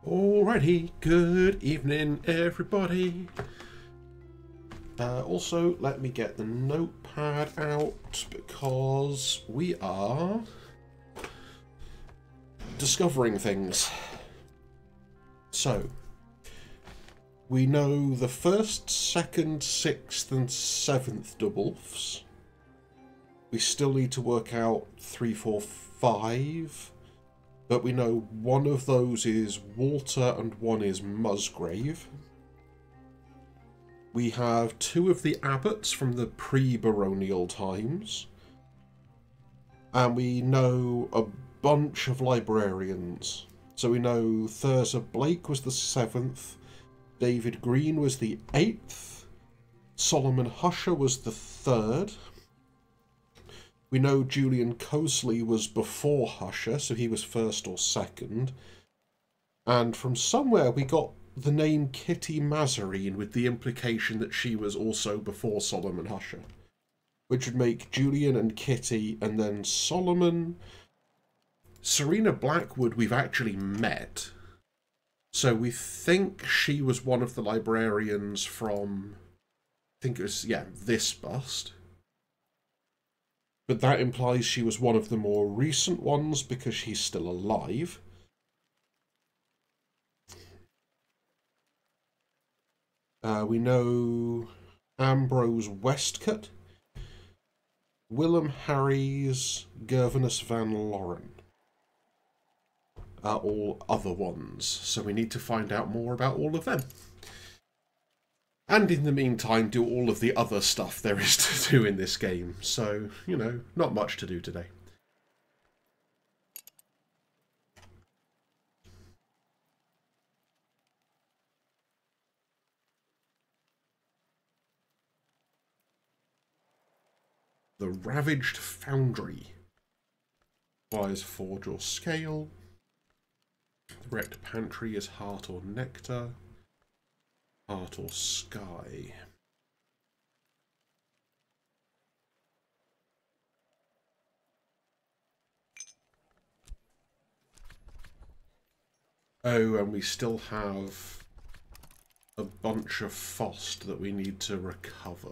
Alrighty, good evening everybody. Also, let me get the notepad out because we are discovering things. So, we know the first, second, sixth and seventh doubles. We still need to work out 3, 4, 5. But we know one of those is Walter and one is Musgrave. We have 2 of the abbots from the pre-baronial times. And we know a bunch of librarians. So we know Thurza Blake was the 7th, David Green was the 8th, Solomon Husher was the 3rd. We know Julian Cosley was before Husher, so he was 1st or 2nd. And from somewhere we got the name Kitty Mazarine with the implication that she was also before Solomon Husher. Which would make Julian and Kitty, and then Solomon. Serena Blackwood we've actually met. So we think she was one of the librarians from, I think it was, yeah, this bust. But that implies she was one of the more recent ones because she's still alive. We know Ambrose Westcott, Willem Harries, Gervinus Van Loren are all other ones. So we need to find out more about all of them. And in the meantime, do all of the other stuff there is to do in this game. So, you know, not much to do today. The Ravaged Foundry. Requires Forge or Scale. The Wrecked Pantry is Heart or Nectar. Heart or Sky. Oh, and we still have a bunch of Fost that we need to recover.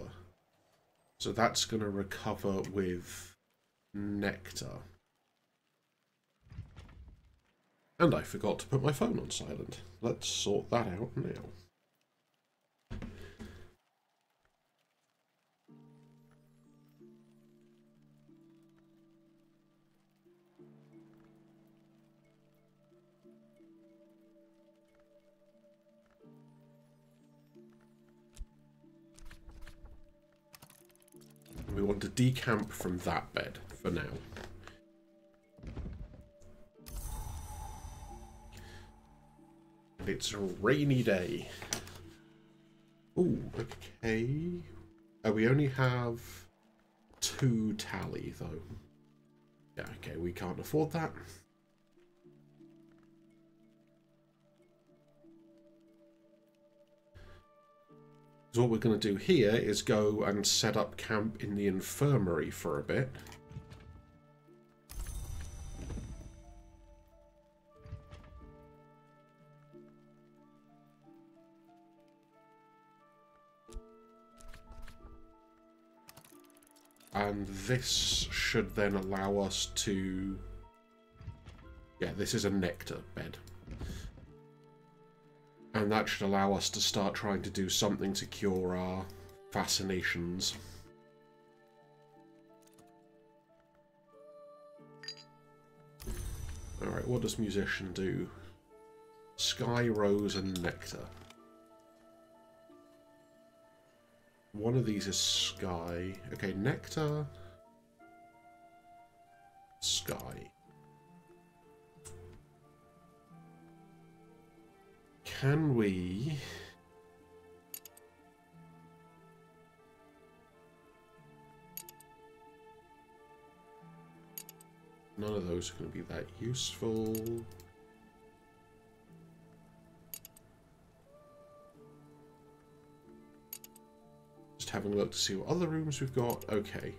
So that's going to recover with Nectar. And I forgot to put my phone on silent. Let's sort that out now. We want to decamp from that bed for now. It's a rainy day. Ooh, okay. Oh, we only have 2 tally, though. Yeah, okay, we can't afford that. So what we're going to do here is go and set up camp in the infirmary for a bit. And this should then allow us to... Yeah, this is a nectar bed. And that should allow us to start trying to do something to cure our fascinations. Alright, what does Musician do? Sky, Rose, and Nectar. One of these is Sky. Okay, Nectar. Sky. Can we... None of those are going to be that useful. Just having a look to see what other rooms we've got. Okay.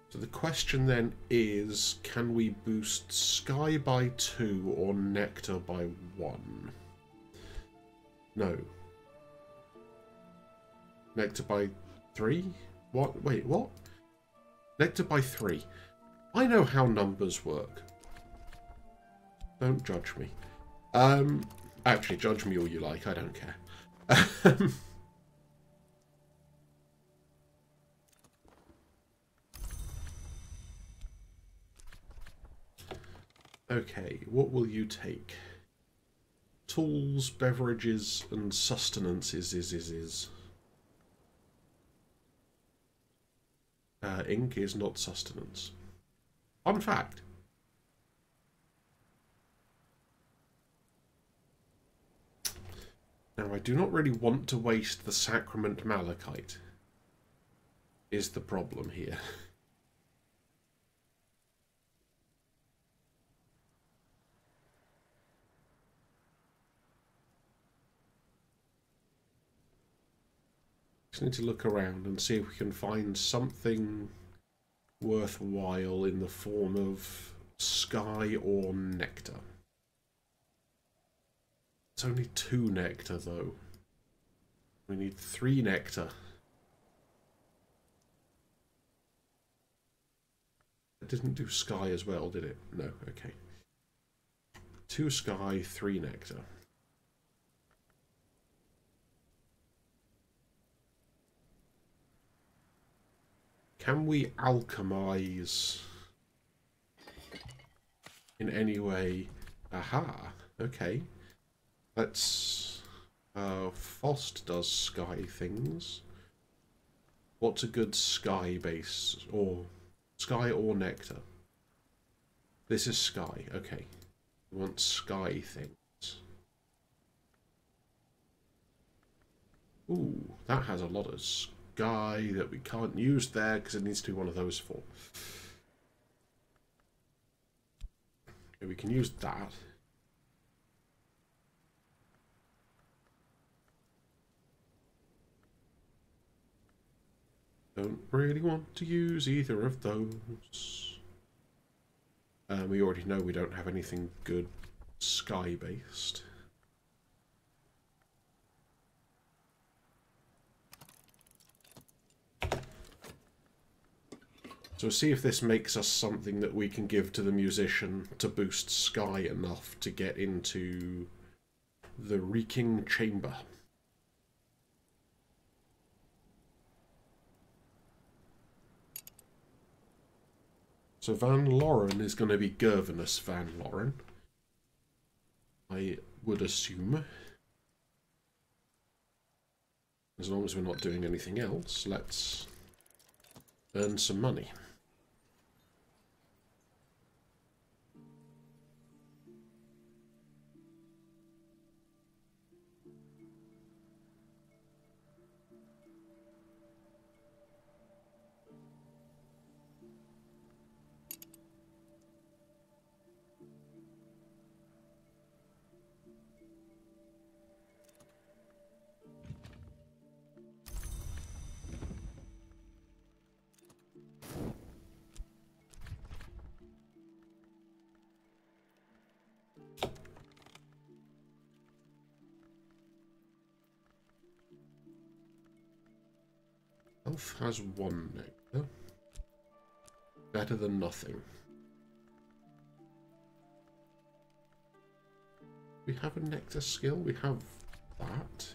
So the question then is, can we boost Sky by 2 or Nectar by 1? No. Nectar by 3? What? Wait, what? Nectar by 3. I know how numbers work. Don't judge me. Actually, judge me all you like. I don't care. Okay, what will you take? Tools, beverages, and sustenance is. Ink is not sustenance. Fun fact. Now, I do not really want to waste the sacrament malachite, is the problem here. Just need to look around and see if we can find something worthwhile in the form of sky or nectar. It's only 2 nectar, though. We need 3 nectar. It didn't do sky as well, did it? No, okay. 2 sky, 3 nectar. Can we alchemize in any way? Aha, okay. Let's... Fost does sky things. What's a good sky base? Or sky or nectar? This is sky, okay. We want sky things. Ooh, that has a lot of sky that we can't use there because it needs to be one of those 4. Okay, we can use that. Don't really want to use either of those. We already know we don't have anything good sky-based. So see if this makes us something that we can give to the musician to boost sky enough to get into the reeking chamber. So Van Loren is going to be Gervinus Van Loren, I would assume. As long as we're not doing anything else, let's earn some money. Elf has 1 nectar. Better than nothing. We have a nectar skill. We have that.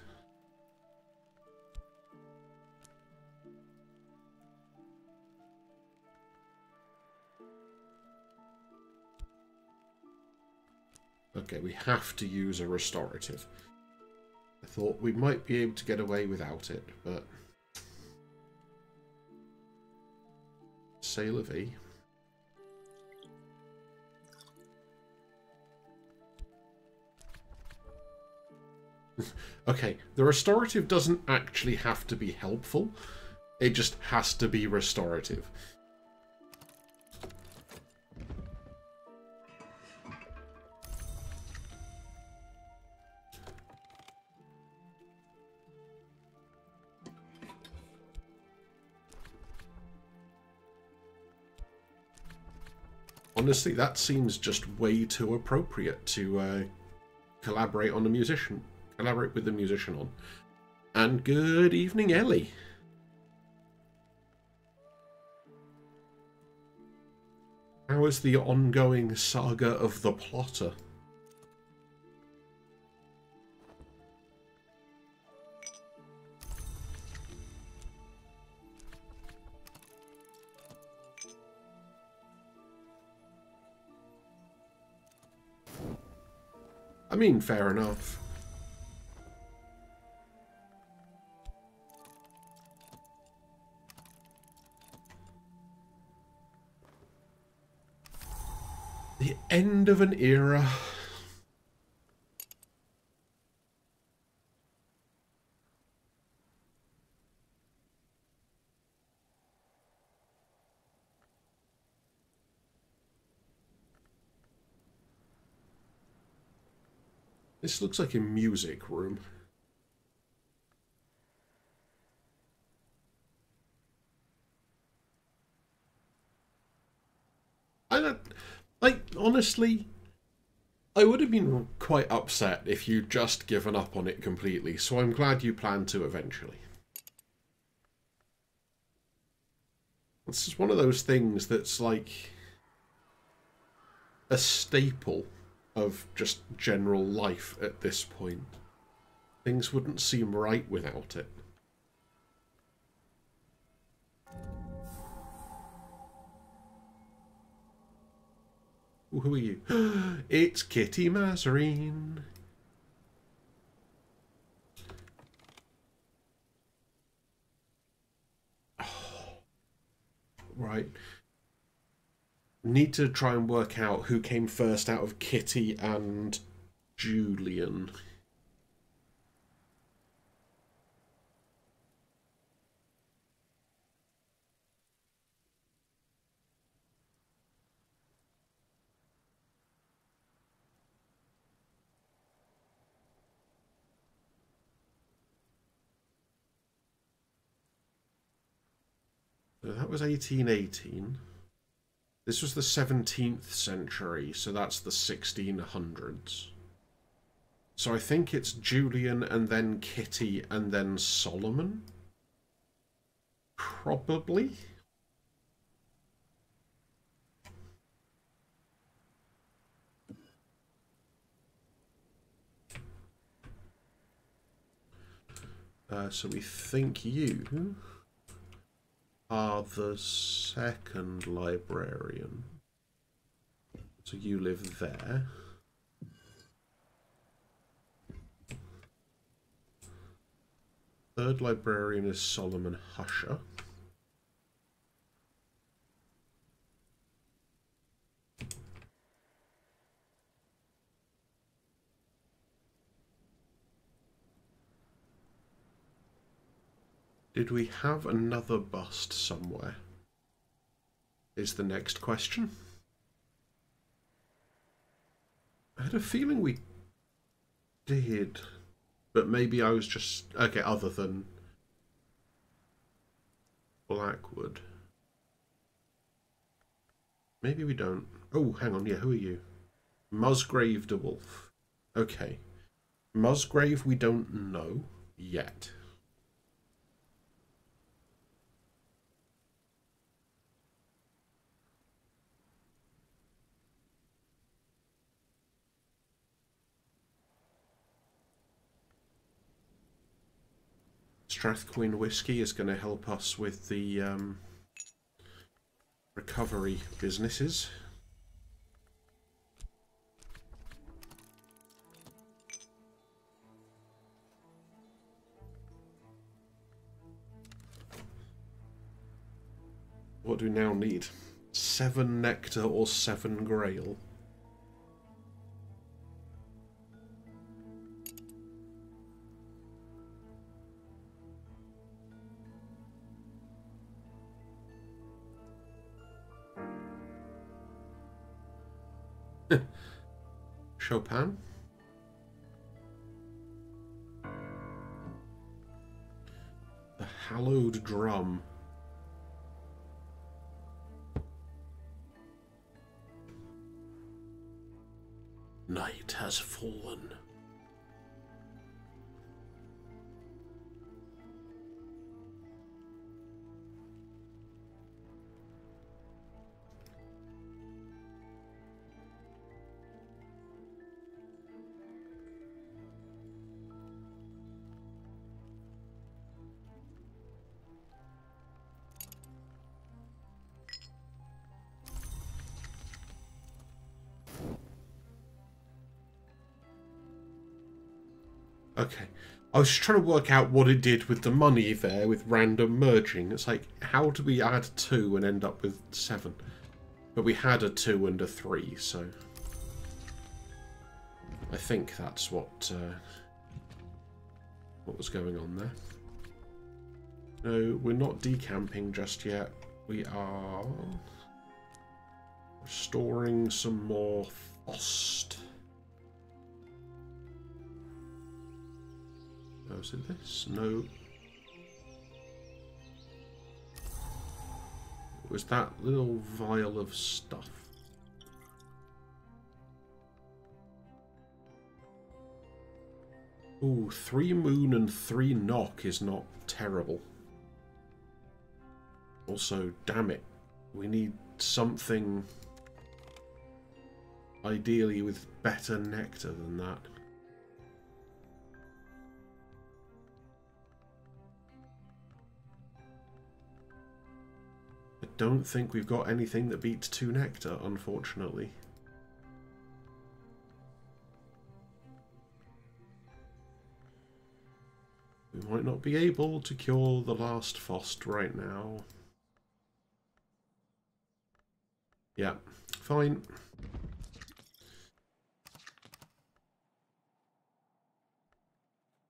Okay, we have to use a restorative. I thought we might be able to get away without it, but... C'est la vie. Okay, the restorative doesn't actually have to be helpful. It just has to be restorative. Honestly, that seems just way too appropriate to collaborate on a musician. collaborate with the musician on. And good evening, Ellie. How is the ongoing saga of the plotter? I mean, fair enough. The end of an era. This looks like a music room. I don't... Like, honestly, I would have been quite upset if you'd just given up on it completely, so I'm glad you plan to eventually. This is one of those things that's like a staple of just general life at this point. Things wouldn't seem right without it. Ooh, who are you? It's Kitty Mazarine. Oh. Right. Need to try and work out who came first out of Kitty and Julian. So that was 1818. This was the 17th century, so that's the 1600s. So I think it's Julian and then Kitty and then Solomon? Probably? So we think you are the second librarian. So you live there. Third librarian is Solomon Husher. Did we have another bust somewhere? Is the next question. I had a feeling we did, but maybe I was just... Okay, other than Blackwood. Maybe we don't. Oh, hang on, yeah, who are you? Musgrave de Wolf. Okay. Musgrave we don't know yet. Strathcoin Whiskey is going to help us with the recovery businesses. What do we now need? 7 nectar or 7 grail? Chopin? The hallowed drum. Night has fallen. Okay. I was trying to work out what it did with the money there with random merging. It's like, how do we add 2 and end up with 7? But we had a 2 and a 3, so... I think that's what was going on there. No, we're not decamping just yet. We are restoring some more FOST. Oh, is it this? No. It was that little vial of stuff. Ooh, 3 moon and 3 knock is not terrible. Also, damn it, we need something ideally with better nectar than that. I don't think we've got anything that beats 2 nectar, unfortunately. We might not be able to cure the last FOST right now. Yeah, fine.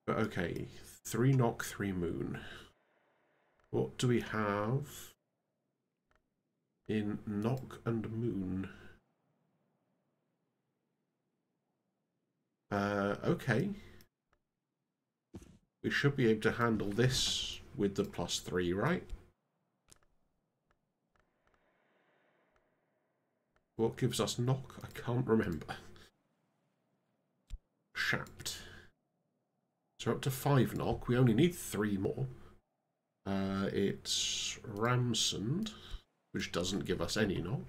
But okay, 3 knock, 3 moon. What do we have in knock and moon? Okay. We should be able to handle this with the +3, right? What gives us knock? I can't remember. Shapt. So we're up to 5 knock. We only need 3 more. It's Ramsond, which doesn't give us any knock.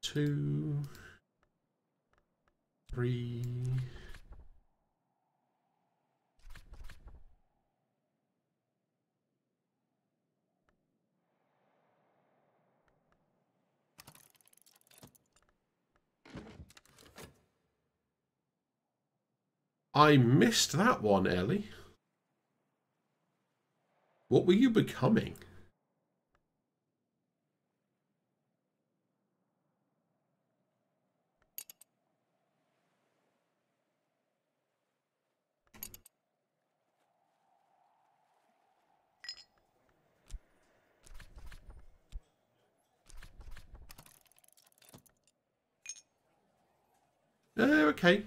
2, 3. I missed that one, Ellie. What were you becoming? Okay.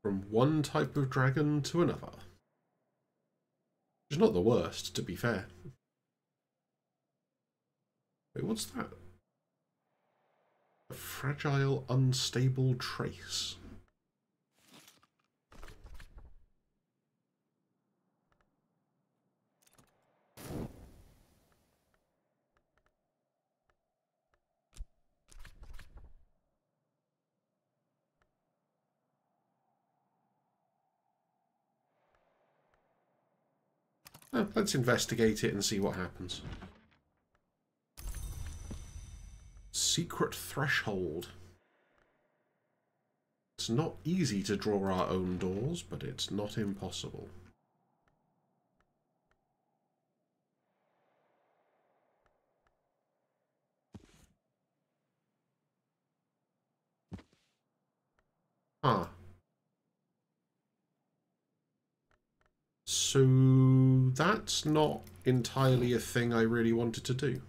From one type of dragon to another. Which is not the worst, to be fair. Wait, what's that? A fragile, unstable trace. Let's investigate it and see what happens. Secret threshold. It's not easy to draw our own doors, but it's not impossible. Ah. So that's not entirely a thing I really wanted to do.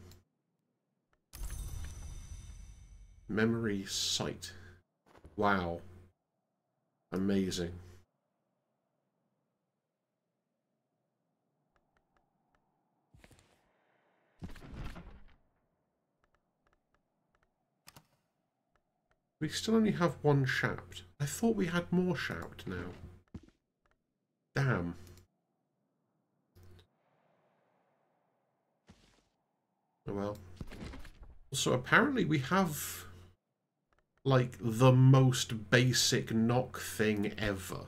Memory sight. Wow. Amazing. We still only have 1 shaft. I thought we had more shaft now. Damn. Oh well. So apparently we have like the most basic knock thing ever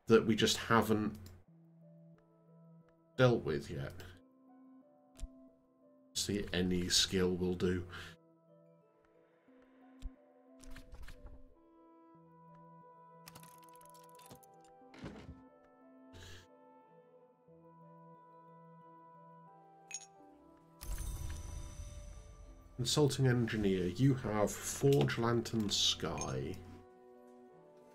that we just haven't dealt with yet. See, any skill will do. Consulting engineer, you have Forge Lantern Sky.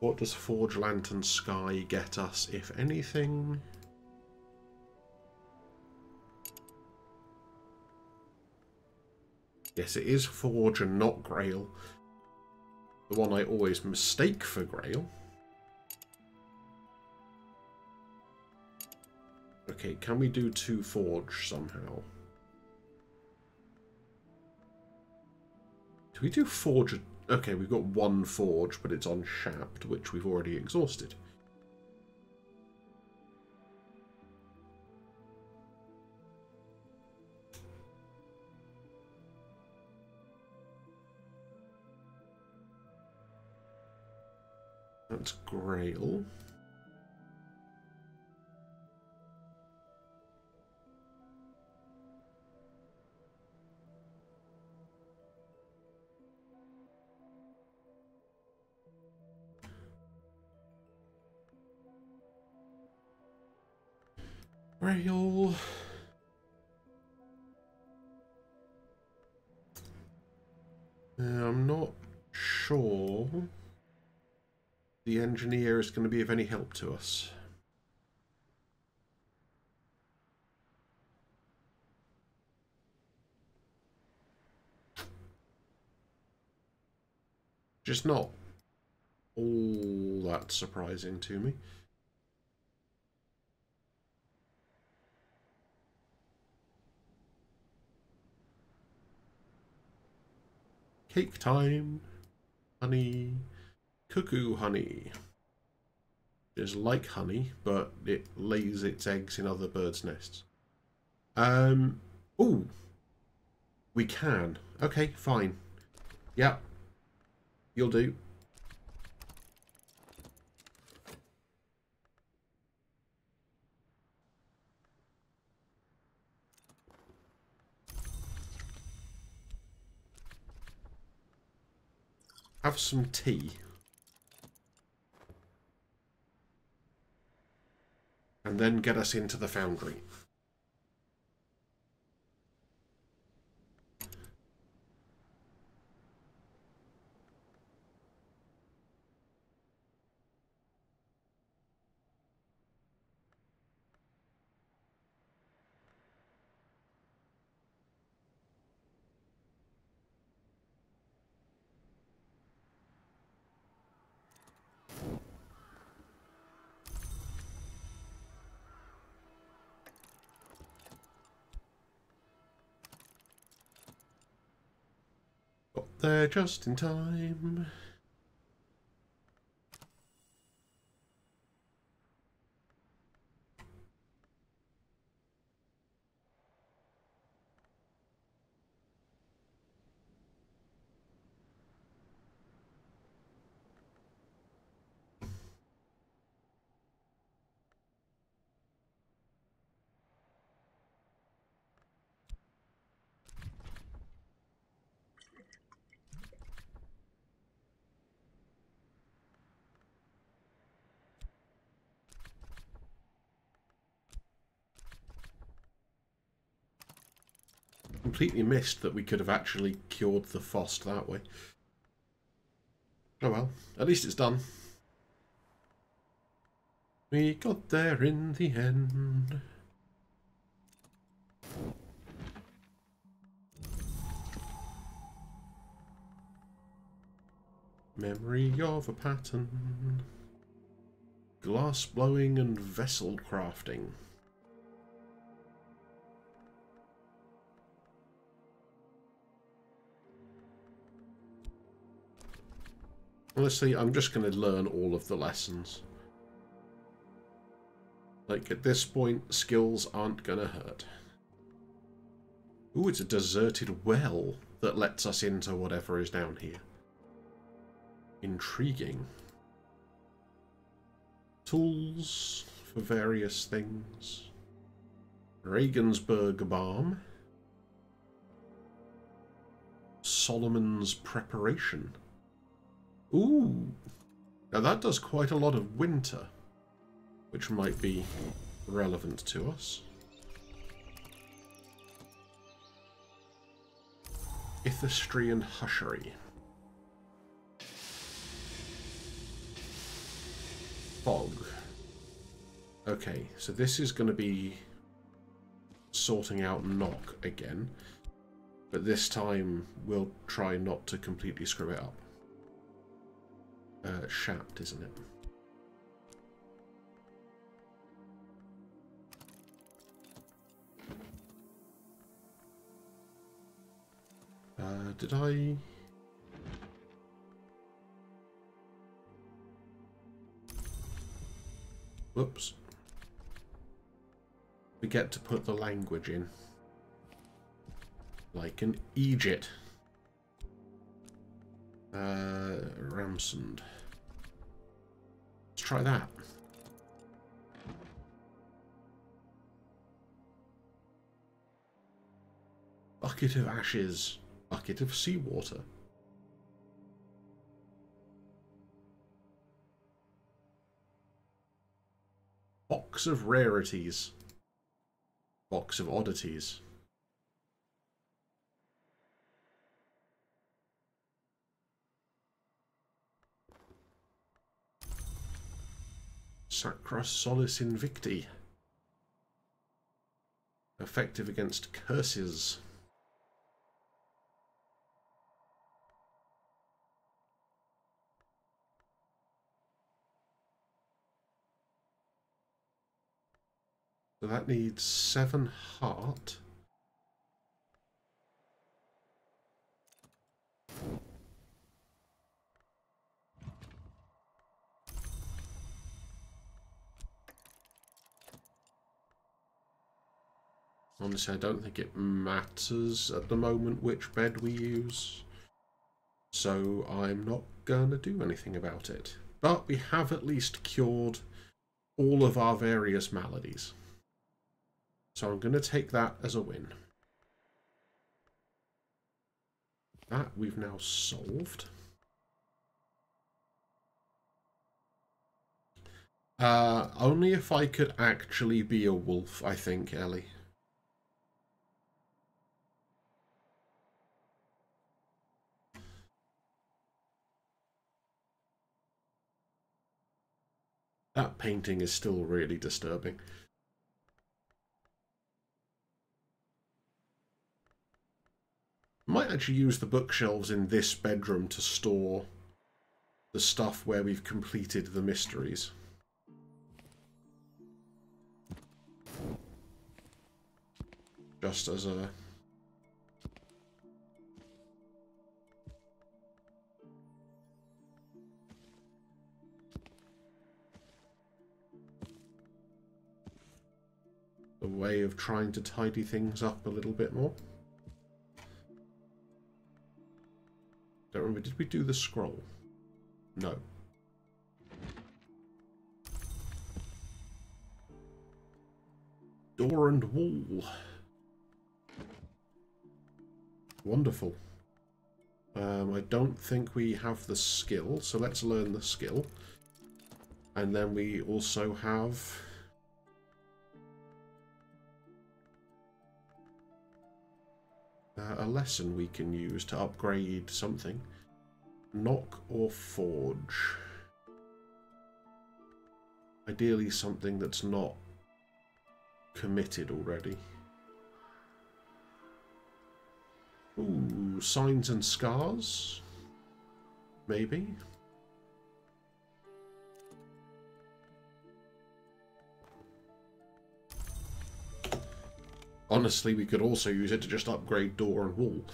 What does Forge Lantern Sky get us, if anything? Yes, it is Forge and not Grail. The one I always mistake for Grail. Okay, can we do 2 Forge somehow? Do we do Forge? Okay, we've got 1 Forge, but it's on Shapt, which we've already exhausted. That's Grail. Grail. I'm not sure the engineer is going to be of any help to us. Just not all that surprising to me. Cake time. Honey. Cuckoo honey. It's like honey, but it lays its eggs in other birds' nests. Ooh. We can. Okay, fine. Yep. You'll do. Have some tea. And then get us into the foundry. Got there just in time. Completely missed that we could have actually cured the Fost that way. Oh well, at least it's done. We got there in the end. Memory of a pattern. Glass blowing and vessel crafting. Honestly, I'm just going to learn all of the lessons. Like, at this point, skills aren't going to hurt. Ooh, it's a deserted well that lets us into whatever is down here. Intriguing. Tools for various things. Regensburg Balm. Solomon's Preparation. Ooh. Now that does quite a lot of winter, which might be relevant to us. Ithistrian Hushery. Fog. Okay, so this is going to be sorting out knock again, but this time we'll try not to completely screw it up. Shaft, isn't it? Did I... Whoops. Forget to put the language in. Like an Egypt. Ramsond. Let's try that. Bucket of ashes. Bucket of seawater. Box of rarities. Box of oddities. Sacra Solis Invicti. Effective against curses. So that needs 7 heart. Honestly, I don't think it matters at the moment which bed we use. So I'm not going to do anything about it. But we have at least cured all of our various maladies. So I'm going to take that as a win. That we've now solved. Only if I could actually be a wolf, I think, Ellie. That painting is still really disturbing. Might actually use the bookshelves in this bedroom to store the stuff where we've completed the mysteries. Just as a... a way of trying to tidy things up a little bit more. Don't remember, did we do the scroll? No. Door and wall. Wonderful. I don't think we have the skill, so let's learn the skill. And then we also have... a lesson we can use to upgrade something. Knock or forge. Ideally something that's not committed already. Ooh, signs and scars? Maybe? Honestly, we could also use it to just upgrade door and wall.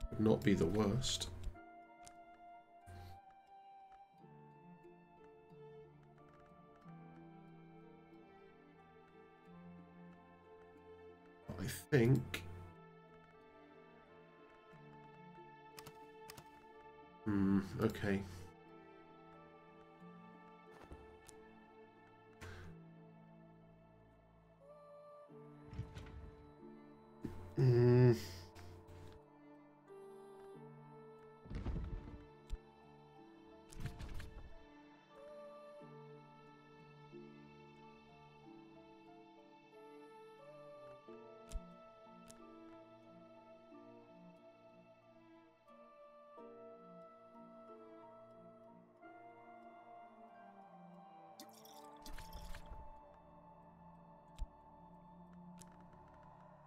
Would not be the worst. I think... Okay.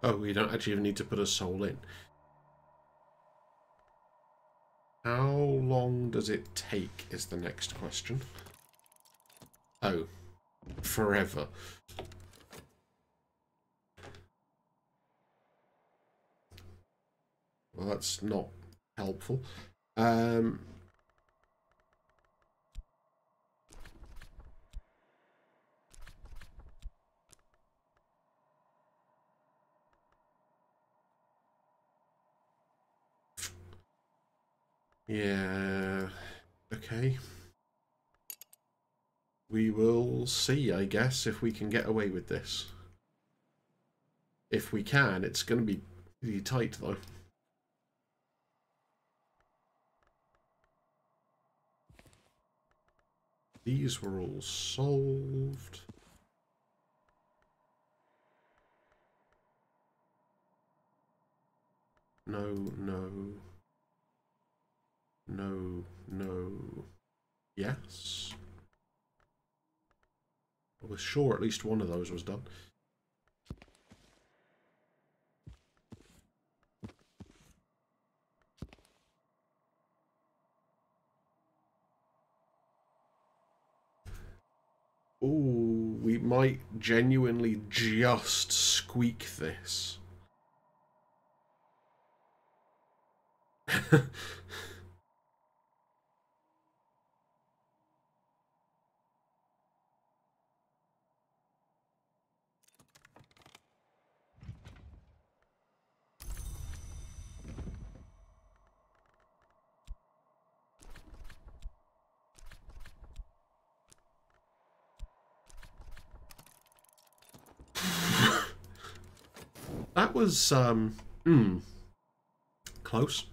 Oh, we don't actually even need to put a soul in. How long does it take is the next question. Oh, forever. Well, that's not helpful. Yeah, okay. We will see, I guess, if we can get away with this. If we can, it's going to be pretty tight, though. These were all solved. No, no. No, no. Yes. I was sure at least one of those was done. Ooh, we might genuinely just squeak this. That was, close.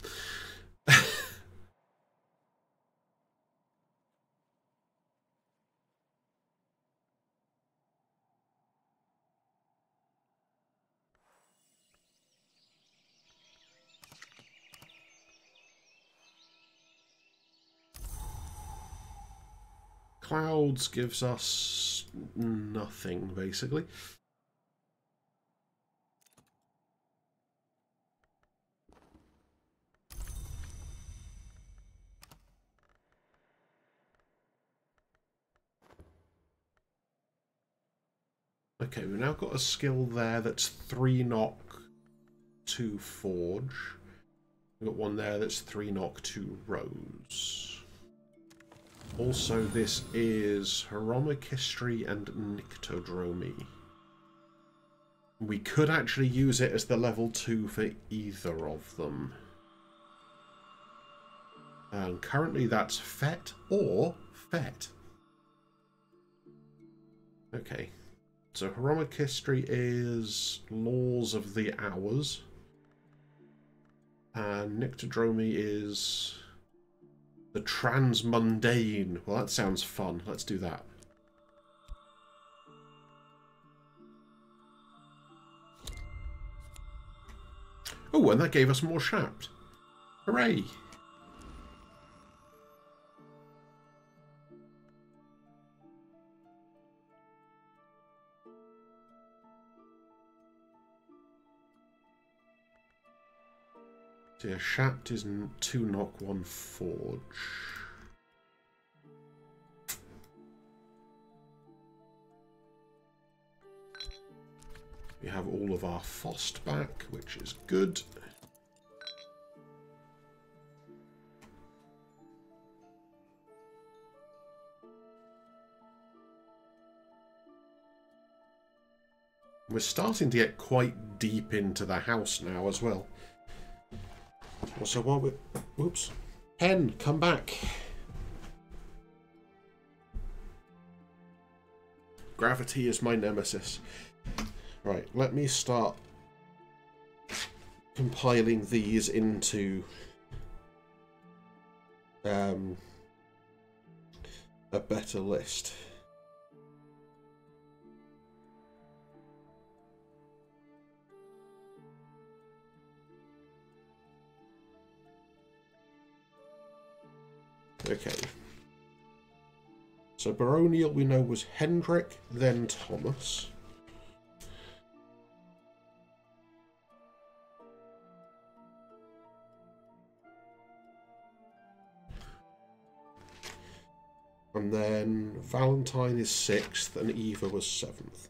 Clouds gives us nothing, basically. Okay, we've now got a skill there that's 3 knock, 2 forge. We've got one there that's 3 knock, 2 rose. Also, this is Hieromachistry and Nyctodromy. We could actually use it as the level 2 for either of them. And currently that's Fet or Fet. Okay. So Hieromachistry is Laws of the Hours. And Nyctodromy is the Transmundane. Well, that sounds fun. Let's do that. Oh, and that gave us more Shapt. Hooray! So yeah, Shapt is 2 knock, 1 forge. We have all of our Fost back, which is good. We're starting to get quite deep into the house now as well. Also, while we're... Whoops. Hen, come back. Gravity is my nemesis. Right, let me start compiling these into a better list. Okay. So baronial we know was Hendrik, then Thomas. And then Valentine is 6th and Eva was 7th.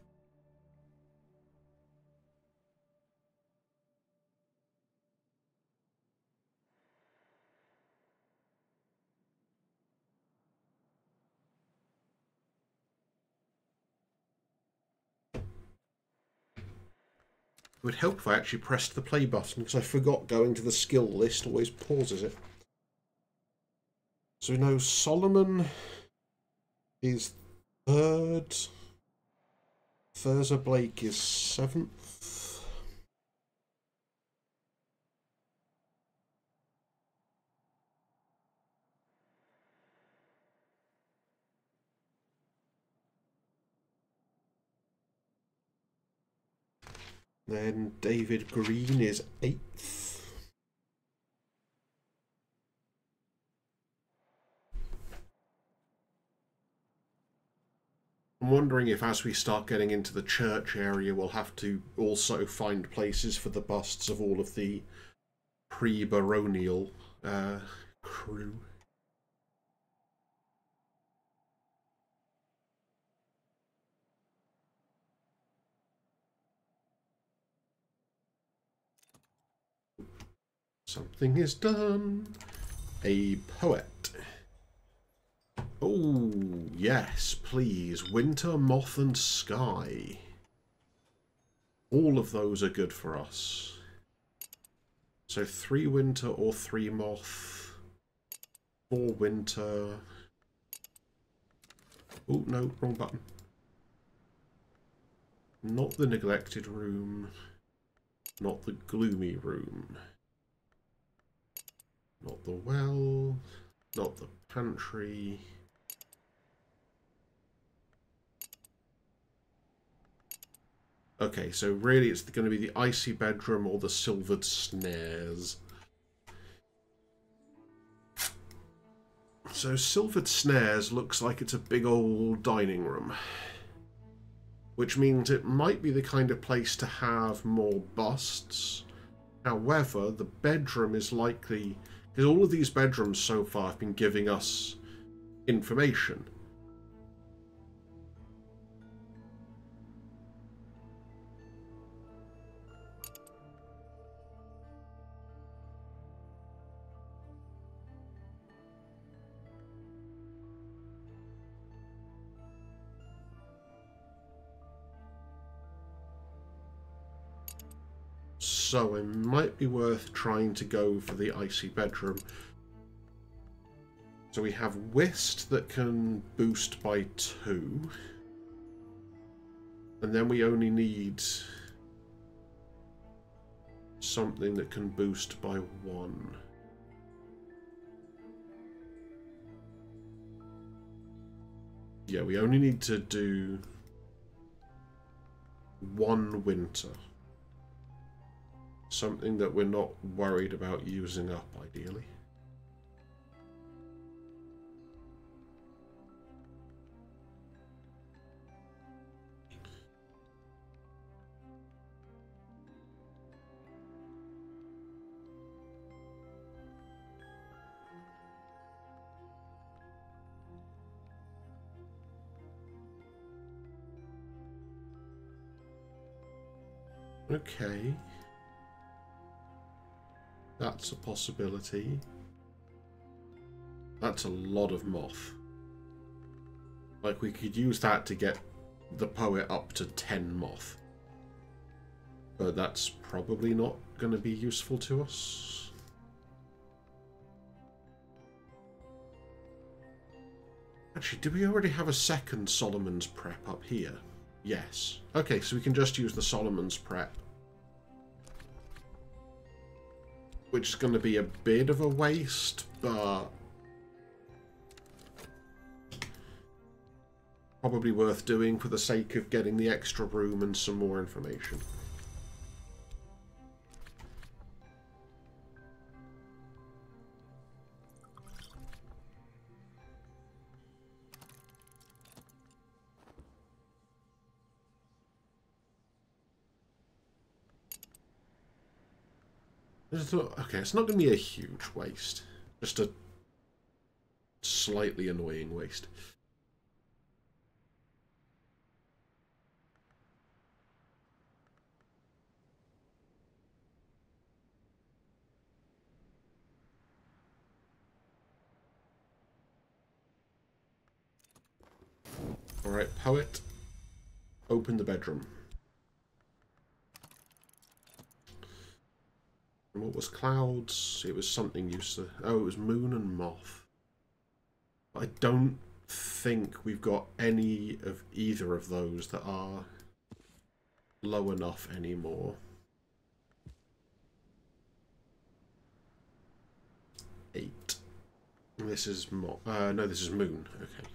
It would help if I actually pressed the play button, because I forgot going to the skill list always pauses it. So we know Solomon is 3rd. Thurza Blake is 7th. Then David Green is 8th. I'm wondering if as we start getting into the church area we'll have to also find places for the busts of all of the pre-baronial crew. Something is done. A poet. Oh, yes, please. Winter, Moth, and Sky. All of those are good for us. So 3 Winter or 3 Moth. 4 Winter. Oh, no, wrong button. Not the neglected room. Not the gloomy room. Not the well. Not the pantry. Okay, so really it's going to be the icy bedroom or the silvered snares. So silvered snares looks like it's a big old dining room, which means it might be the kind of place to have more busts. However, the bedroom is likely, because all of these bedrooms so far have been giving us information. So it might be worth trying to go for the icy bedroom. So we have whist that can boost by 2. And then we only need something that can boost by 1. Yeah, we only need to do 1 winter. Something that we're not worried about using up, ideally. Okay. That's a possibility. That's a lot of moth. Like, we could use that to get the poet up to 10 moth. But that's probably not going to be useful to us. Actually, do we already have a second Solomon's prep up here? Yes. Okay, so we can just use the Solomon's prep. Which is going to be a bit of a waste, but probably worth doing for the sake of getting the extra room and some more information. Okay, it's not going to be a huge waste. Just a slightly annoying waste. Alright, poet. Open the bedroom. And what was clouds? It was something used to... Oh, it was moon and moth. I don't think we've got any of either of those that are low enough anymore. 8. This is no, this is moon. Okay.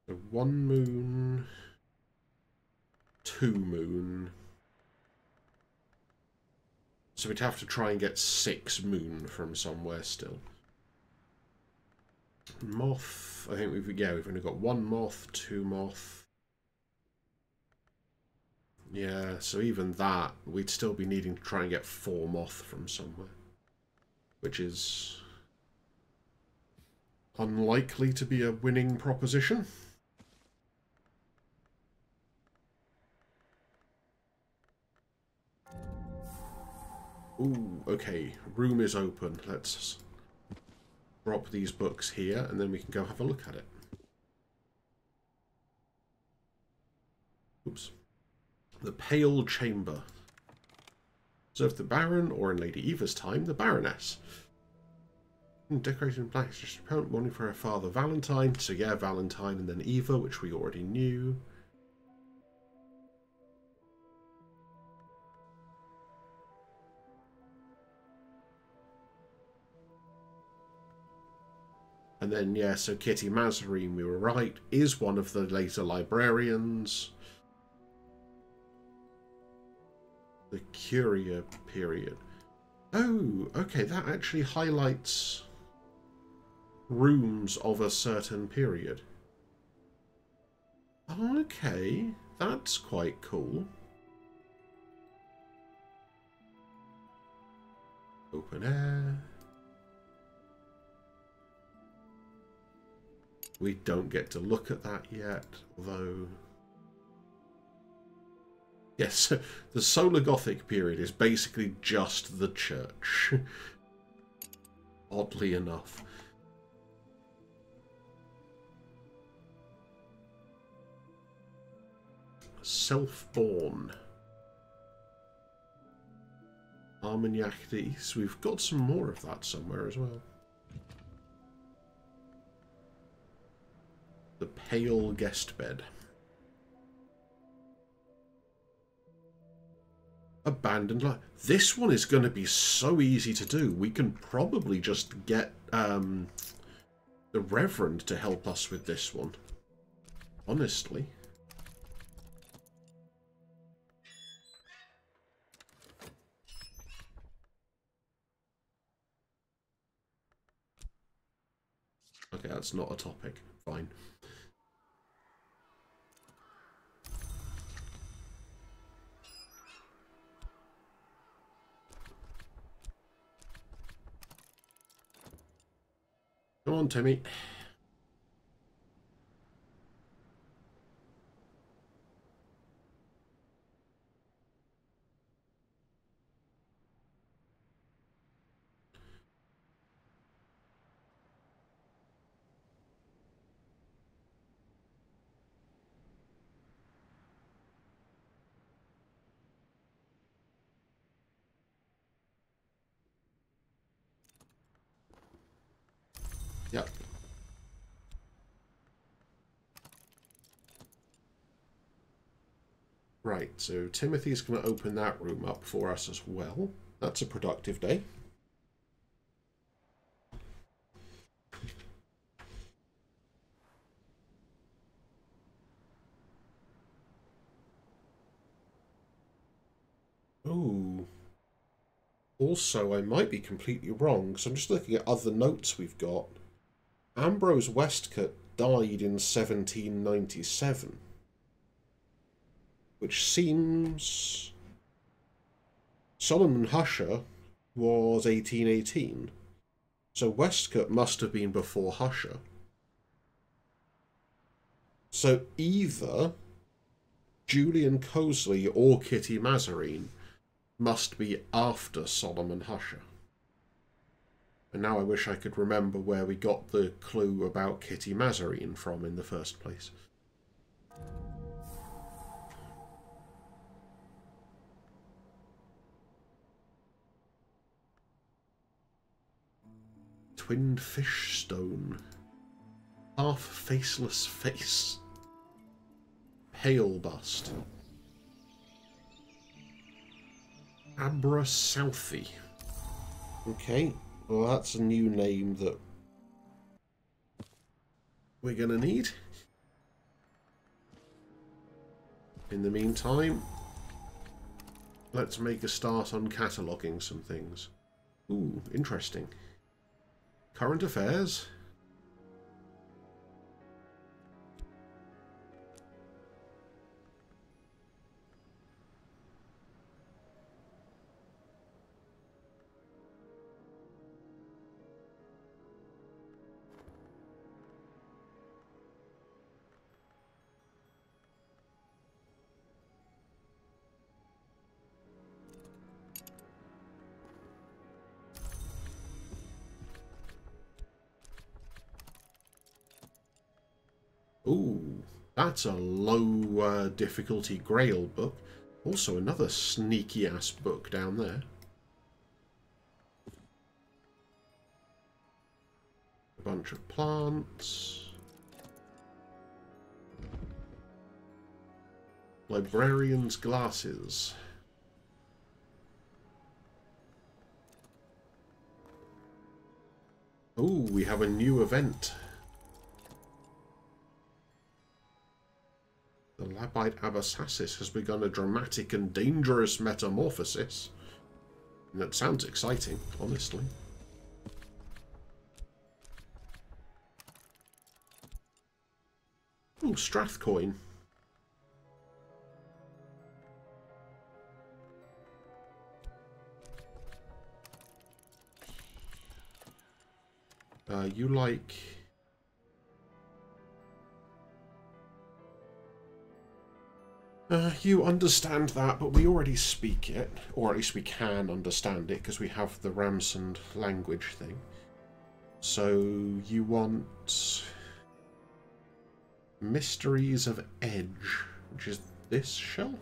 So 1 moon, 2 moon. So we'd have to try and get 6 moon from somewhere still. Moth, I think we've only got 1 moth, 2 moth. Yeah, so even that, we'd still be needing to try and get 4 moth from somewhere. Which is unlikely to be a winning proposition. Ooh, okay, room is open. Let's drop these books here and then we can go have a look at it. Oops. The Pale Chamber. Served the Baron, or in Lady Eva's time, the Baroness. Decorated in black, just apparent mourning for her father Valentine. So yeah, Valentine and then Eva, which we already knew. And then, yeah, so Kitty Mazarine, we were right, is one of the later librarians. The Curia period. Oh, okay, that actually highlights rooms of a certain period. Okay, that's quite cool. Open air. We don't get to look at that yet, although... Yes, the Solar Gothic period is basically just the church. Oddly enough. Self-born. Armagnac d'Is. We've got some more of that somewhere as well. The Pale Guest Bed. Abandoned Life. This one is going to be so easy to do. We can probably just get the Reverend to help us with this one. Honestly. Okay, that's not a topic. Fine. Come on, Timmy. Yep. Right, so Timothy's going to open that room up for us as well. That's a productive day. Ooh. Also, I might be completely wrong, because I'm just looking at other notes we've got. Ambrose Westcott died in 1797, which seems... Solomon Husher was 1818, so Westcott must have been before Husher. So either Julian Cosley or Kitty Mazarine must be after Solomon Husher. And now I wish I could remember where we got the clue about Kitty Mazarine from in the first place. Twinned fish stone. Half faceless face. Pale bust. Abra Southie. Okay, well that's a new name that we're gonna need. In the meantime, let's make a start on cataloguing some things. Ooh, interesting. Current affairs. Ooh, that's a low difficulty Grail book. Also another sneaky-ass book down there. A bunch of plants. Librarian's glasses. Ooh, we have a new event. The Labite Abyssasis has begun a dramatic and dangerous metamorphosis. And that sounds exciting, honestly. Ooh, Strathcoin. You like... you understand that, but we already speak it. Or at least we can understand it, because we have the Ramsond language thing. So, you want... Mysteries of Edge, which is this shelf?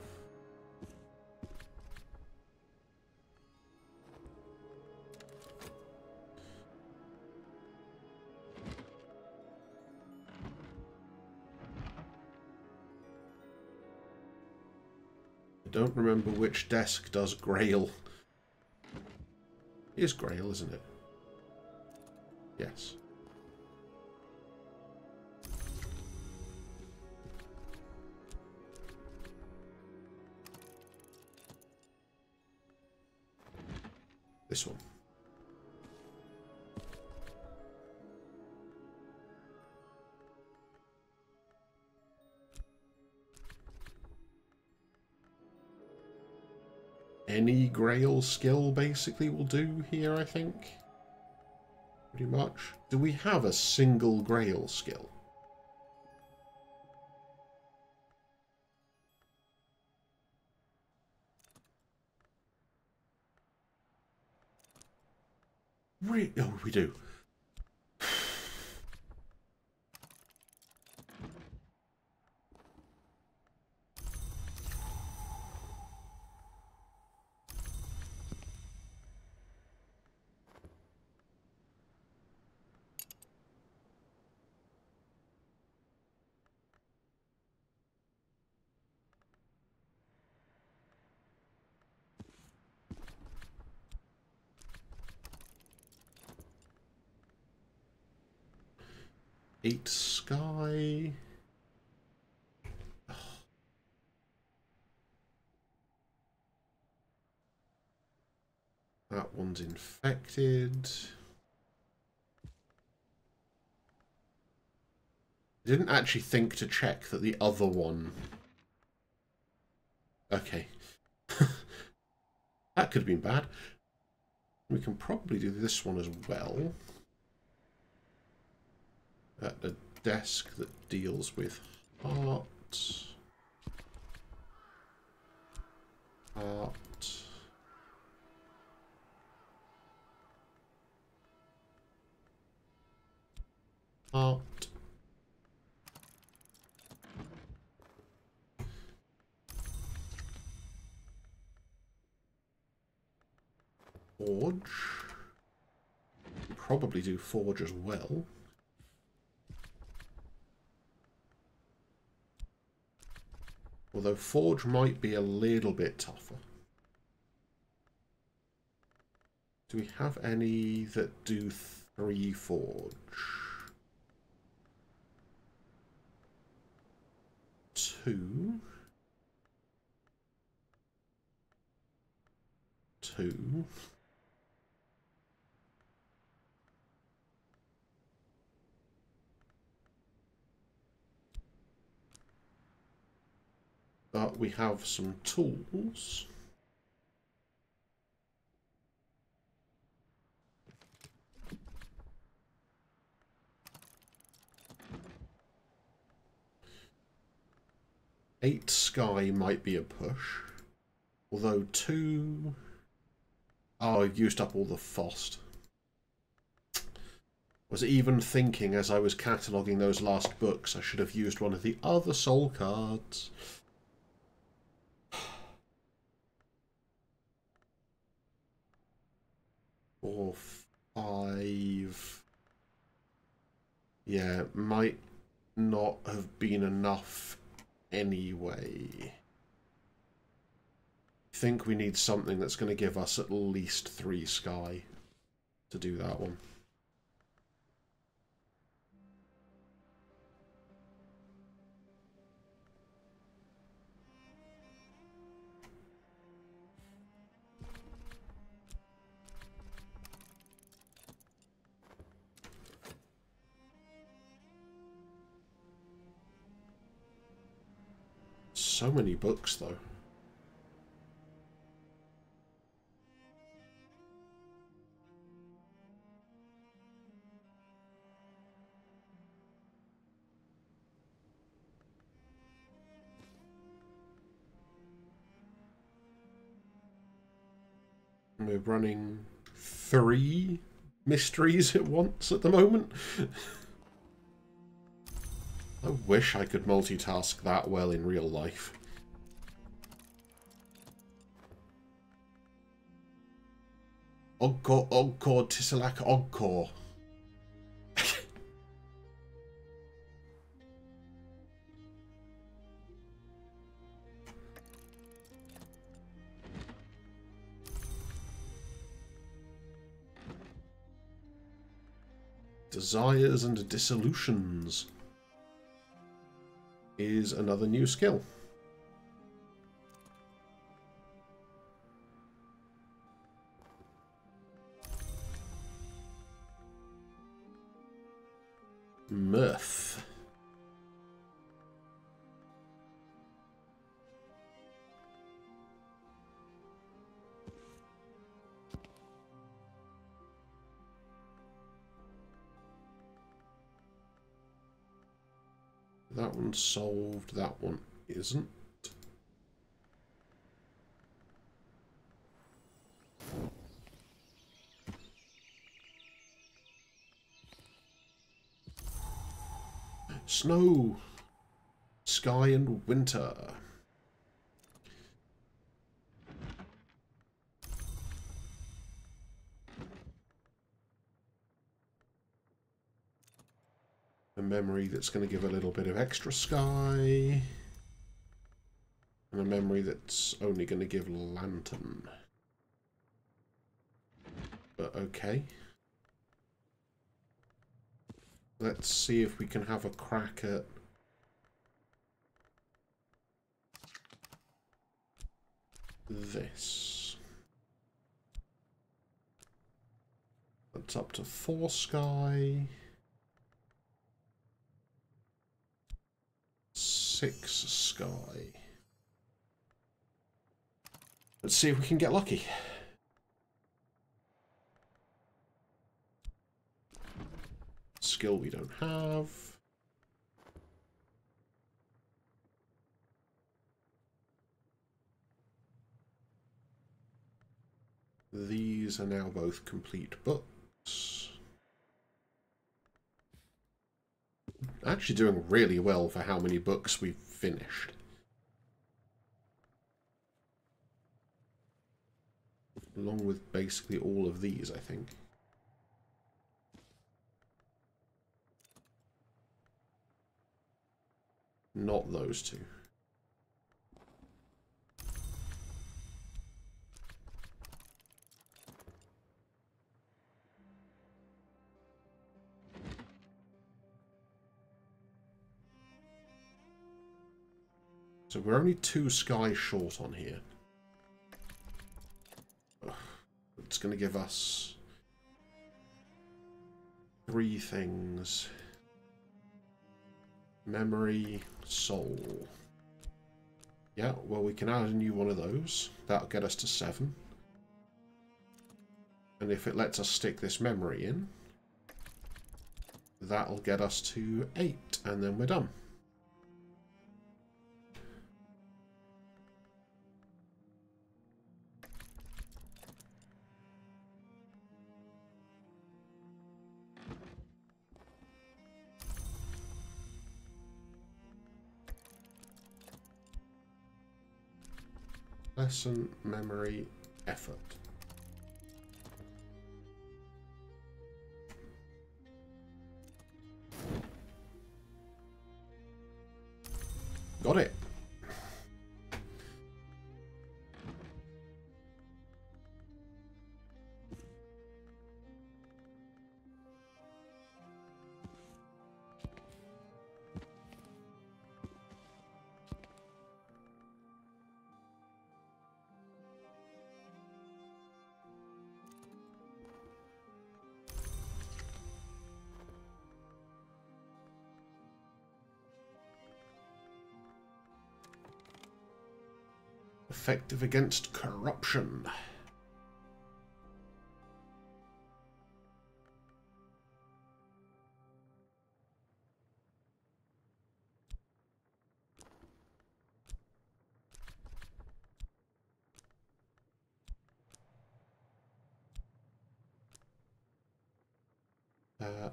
I don't remember which desk does Grail. It is Grail, isn't it? Yes. This one. Any Grail skill basically will do here, I think. Pretty much. Do we have a single Grail skill? Oh, we do. 8 sky. That one's infected. I didn't actually think to check that the other one... Okay. That could have been bad. We can probably do this one as well. At a desk that deals with heart. Heart. Heart. Forge. Probably do forge as well. Although forge might be a little bit tougher. Do we have any that do 3 forge? 2. 2. But we have some tools. Eight sky might be a push. Although 2... Oh, I've used up all the FOST. Was even thinking as I was cataloguing those last books, I should have used one of the other soul cards. Or 5. Yeah, might not have been enough anyway. I think we need something that's going to give us at least 3 sky to do that one. So many books, though. We're running 3 mysteries at once at the moment. I wish I could multitask that well in real life. Ogkor, Ogkor, Tisalak, Ogkor. Desires and Dissolutions is another new skill. Mirth. That one's solved, that one isn't. Snow, sky and winter. A memory that's going to give a little bit of extra sky. And a memory that's only going to give lantern. But okay. let's see if we can have a crack at this. That's up to 4 sky. 6 sky. Let's see if we can get lucky. Skill we don't have. These are now both complete books. Actually doing really well for how many books we've finished. Along with basically all of these, I think. Not those two. So we're only 2 skies short on here. It's going to give us 3 things. Memory, soul. Yeah, well, we can add a new one of those. That'll get us to 7. And if it lets us stick this memory in, that'll get us to 8, and then we're done. Lesson, memory, effort. Got it. Effective against corruption.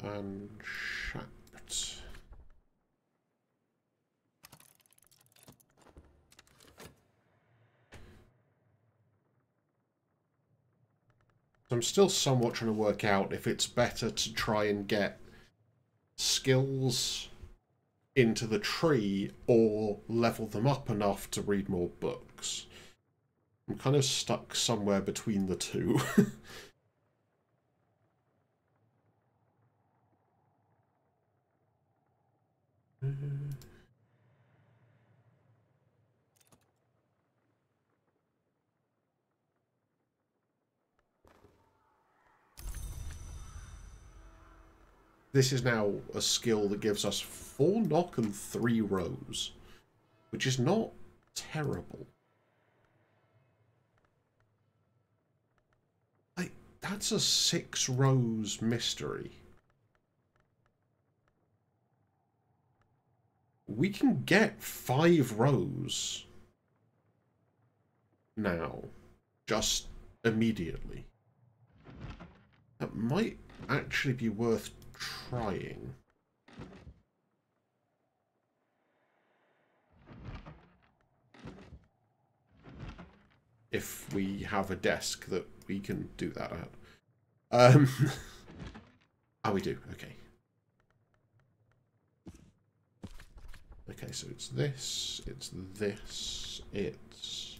And shapped. I'm still somewhat trying to work out if it's better to try and get skills into the tree or level them up enough to read more books. I'm kind of stuck somewhere between the two. This is now a skill that gives us 4 knock and 3 rows, which is not terrible. That's a 6 rows mystery. We can get 5 rows now, just immediately. That might actually be worth trying. If we have a desk that we can do that at. Oh, we do. Okay. Okay, so it's this, it's this, it's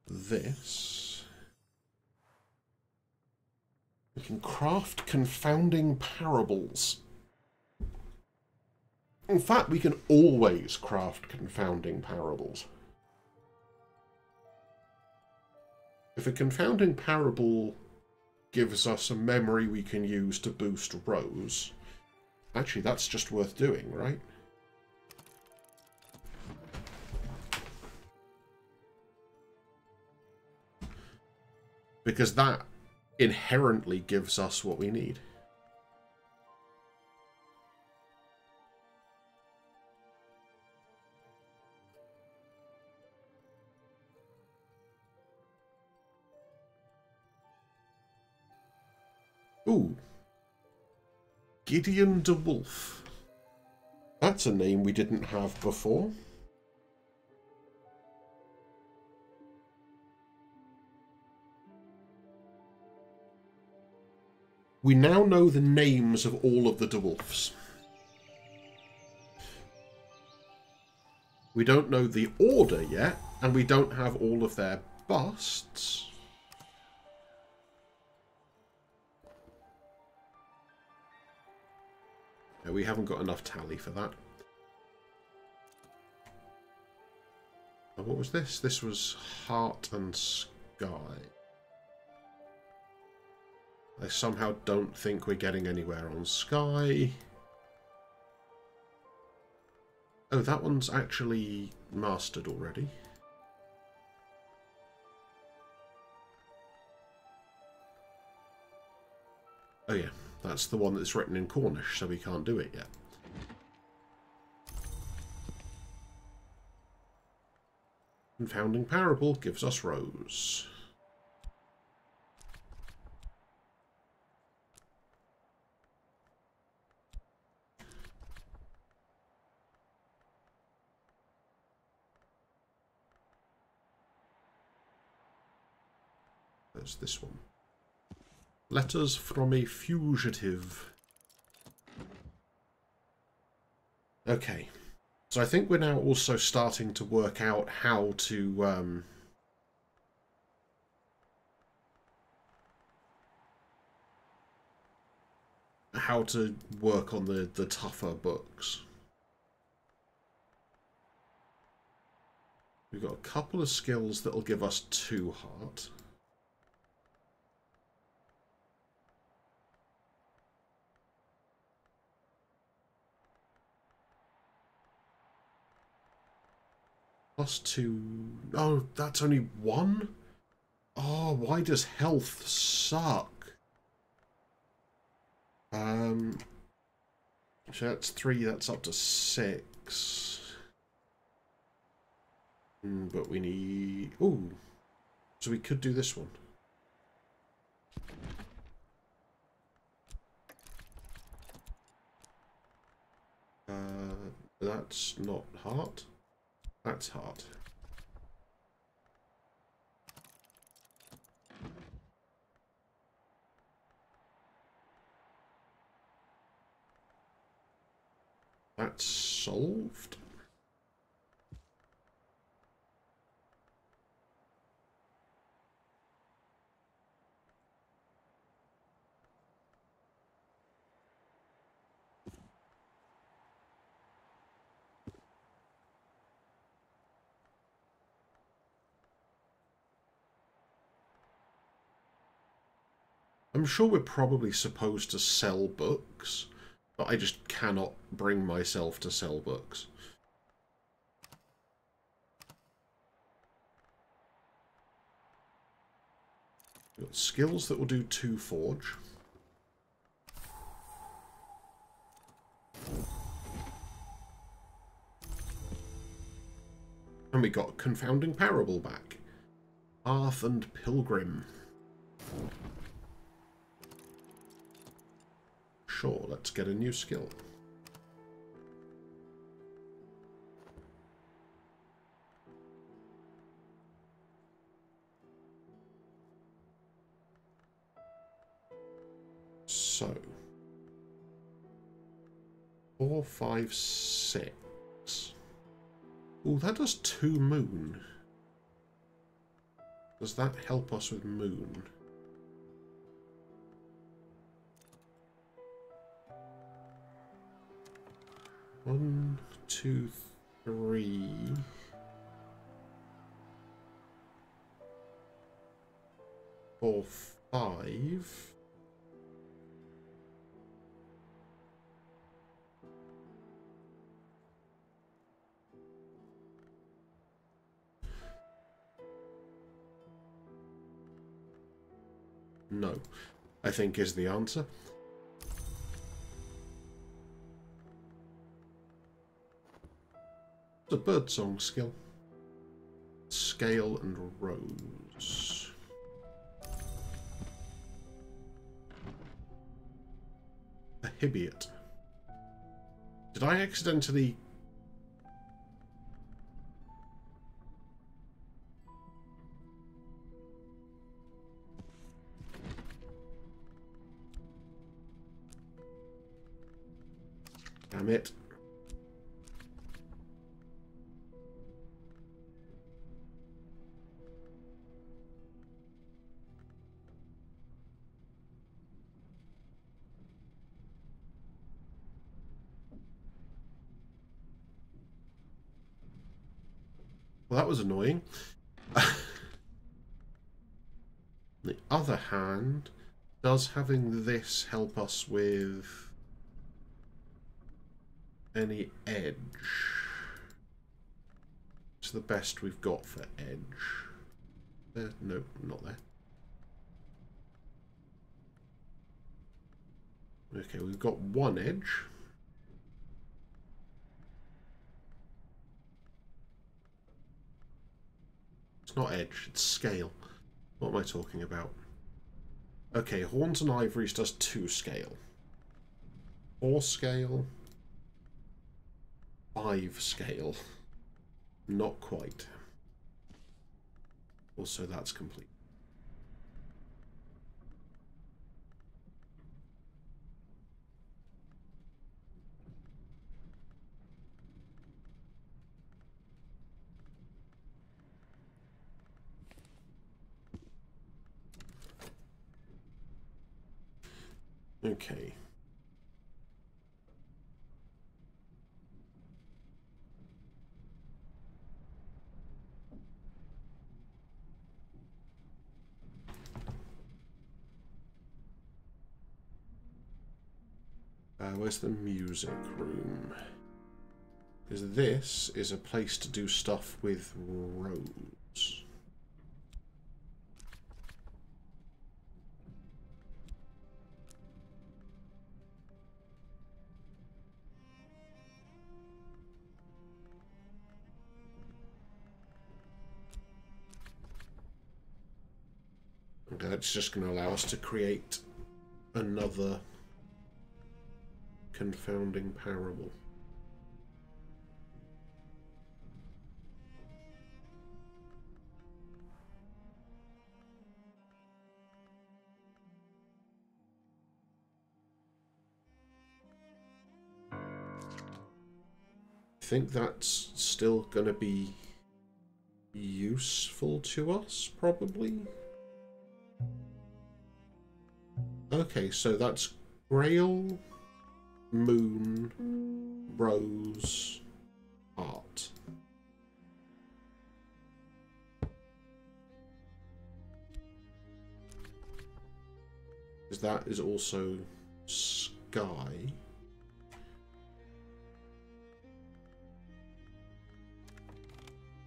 this. We can craft confounding parables. In fact, we can always craft confounding parables. If a confounding parable gives us a memory we can use to boost rows, actually that's just worth doing, right? Because that inherently gives us what we need. Ooh. Gideon de Wolf. That's a name we didn't have before. We now know the names of all of the de Wolfs. We don't know the order yet, and we don't have all of their busts. No, we haven't got enough tally for that. Oh, what was this? This was Heart and Sky. I somehow don't think we're getting anywhere on Sky. Oh, that one's actually mastered already. Oh yeah, that's the one that's written in Cornish, so we can't do it yet. Confounding Parable gives us rows. There's this one. Letters from a Fugitive. Okay. So I think we're now also starting to work out how to work on the tougher books. We've got a couple of skills that'll give us 2 heart. +2. Oh, that's only 1? Oh, why does health suck? So that's 3, that's up to 6. But we need... Ooh. So we could do this one. That's not heart. That's heart. That's solved. I'm sure we're probably supposed to sell books, but I just cannot bring myself to sell books. We've got skills that will do 2 forge. And we got Confounding Parable back. Hearth and Pilgrim. Sure, let's get a new skill. So, 4, 5, 6. Oh, that does 2 moon. Does that help us with moon? 1, 2, 3. 4, 5. No, I think is the answer. It's a birdsong skill. Scale and rose. A hibiot. Did I accidentally... Damn it. Well, that was annoying. On the other hand, does having this help us with any edge? It's the best we've got for edge. There? No, not there. Okay, we've got one edge. It's not edge, it's scale. What am I talking about? Okay, horns and ivories does 2 scale. 4 scale. 5 scale. Not quite. Also, that's complete. Okay. Where's the music room? Because this is a place to do stuff with roads. Okay, that's just going to allow us to create another confounding parable. I think that's still going to be useful to us, probably. Okay, so that's Grail, Moon, Rose, Heart. Because that is also Sky.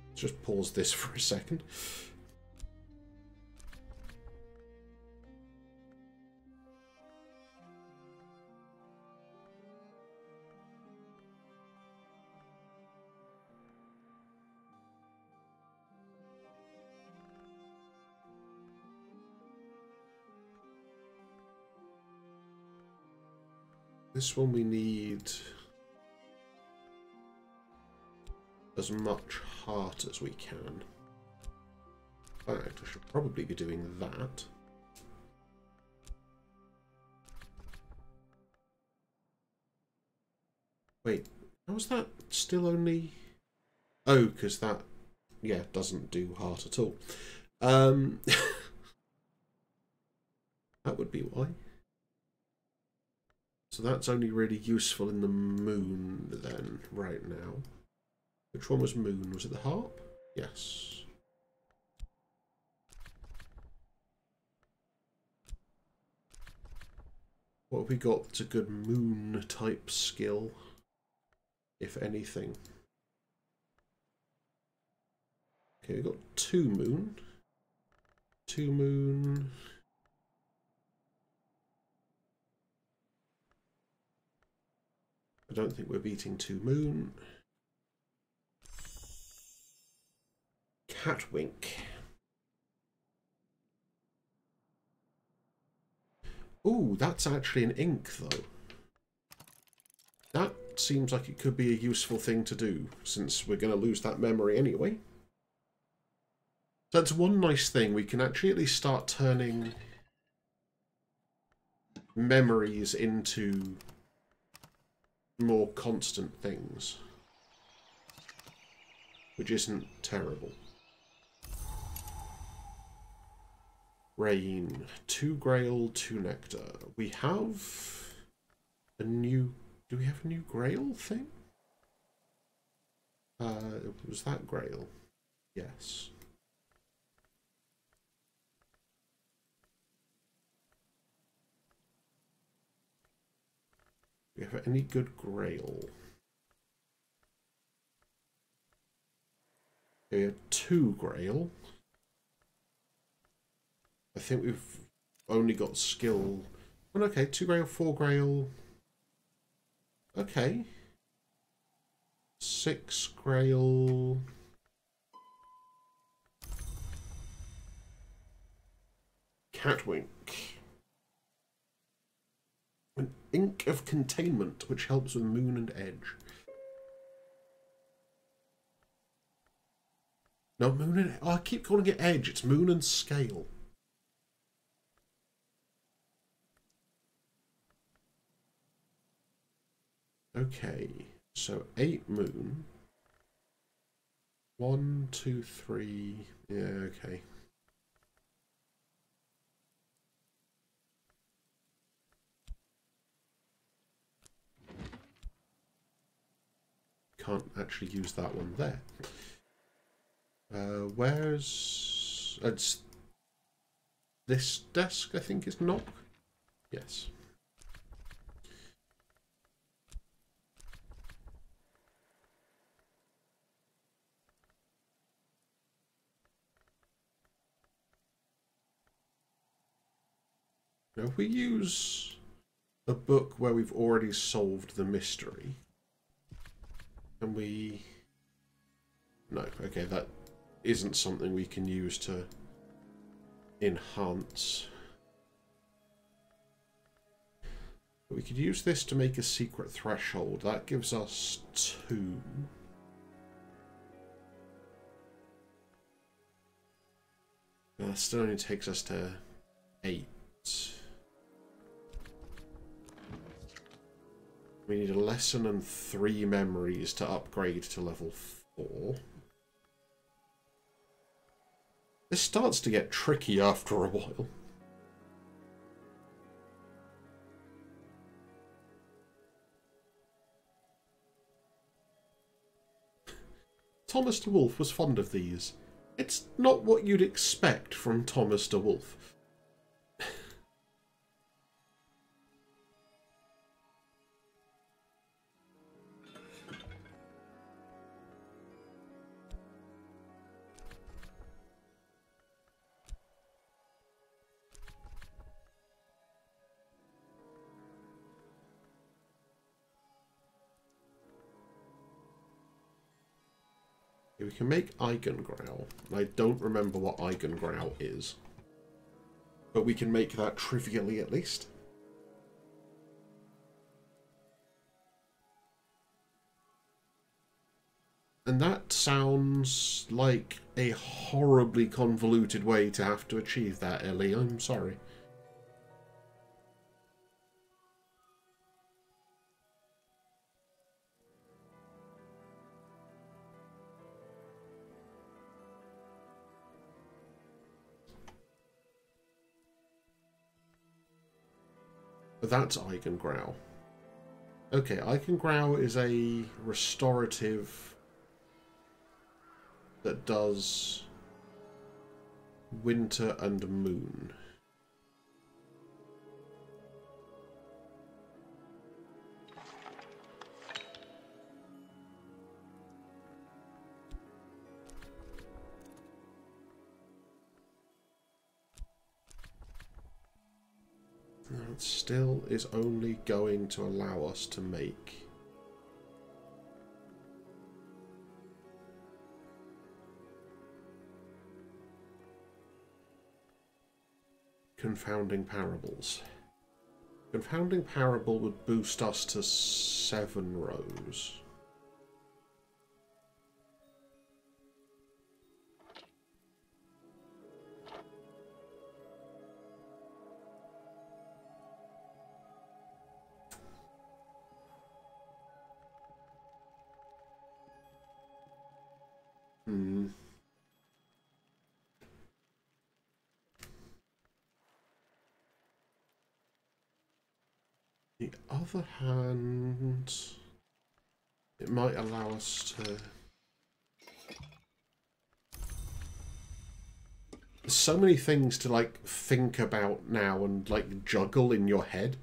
Let's just pause this for a second. This one we need as much heart as we can. In fact, I should probably be doing that. Wait, how is that still only... Oh, because that, yeah, doesn't do heart at all. That would be why. So that's only really useful in the moon then, right now. Which one was moon? Was it the harp? Yes. What have we got that's a good moon type skill, if anything? Okay, we've got 2 moon. 2 moon. I don't think we're beating 2 moon. Catwink. Ooh, that's actually an ink, though. That seems like it could be a useful thing to do, since we're going to lose that memory anyway. That's one nice thing. We can actually at least start turning memories into more constant things, which isn't terrible. Rain, 2 Grail, 2 Nectar. We have a new... Do we have a new Grail thing? Was that Grail? Yes. Do we have any good Grail? We have 2 Grail. I think we've only got skill. Well, okay, 2 Grail, 4 Grail. Okay. 6 Grail. Catwink. An Ink of Containment, which helps with Moon and Edge. No, Moon and... Oh, I keep calling it Edge. It's Moon and Scale. Okay, so 8 moon. 1, 2, 3. Yeah, okay. Can't actually use that one there. Where's... It's this desk, I think, is knock? Yes. Now, if we use a book where we've already solved the mystery, and we... No, okay, that isn't something we can use to enhance. But we could use this to make a secret threshold. That gives us 2. That still only takes us to 8. We need a lesson and 3 memories to upgrade to level 4. This starts to get tricky after a while. Thomas de Wolfe was fond of these. It's not what you'd expect from Thomas de Wolfe. We can make Eigengrau. I don't remember what Eigengrau is. But we can make that trivially at least. And that sounds like a horribly convoluted way to have to achieve that, Ellie. I'm sorry. But that's Eigengrau. Okay, Eichengrau is a restorative that does winter and moon. It still is only going to allow us to make confounding parables. Confounding parable would boost us to 7 rows. The other hand, it might allow us to... There's so many things to, like, think about now and, like, juggle in your head.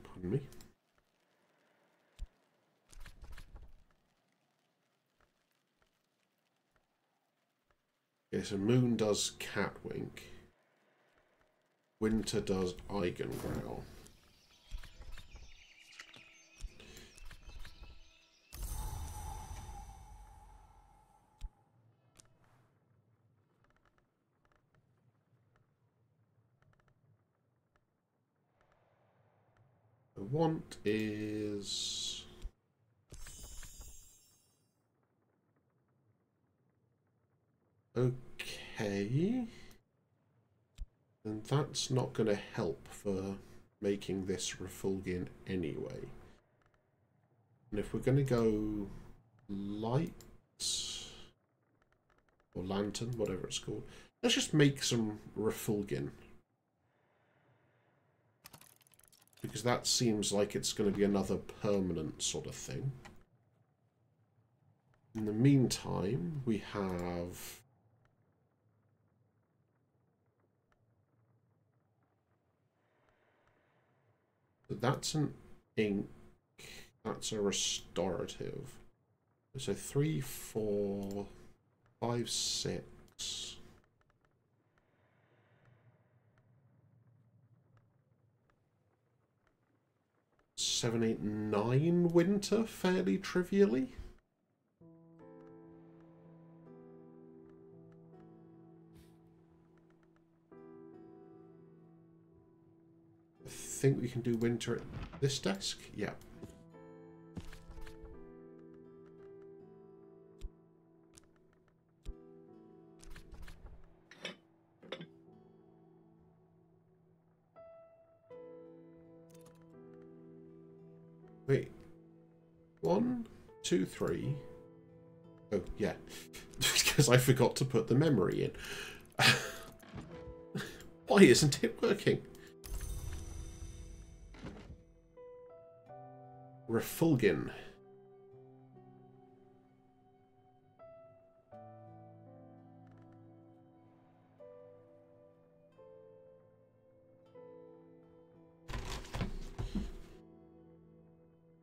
Pardon me. Okay, so Moon does Catwink. Winter does Eigengrowl. The want is... Okay. And that's not going to help for making this Refulgin anyway. And if we're going to go light or lantern, whatever it's called, let's just make some Refulgin. Because that seems like it's going to be another permanent sort of thing. In the meantime, we have... That's an ink. That's a restorative. So 3, 4, 5, 6. 7, 8, 9 winter, fairly trivially. I think we can do winter at this desk. Yeah. Wait. 1, 2, 3. Oh, yeah. Because I forgot to put the memory in. Why isn't it working? Refulgin.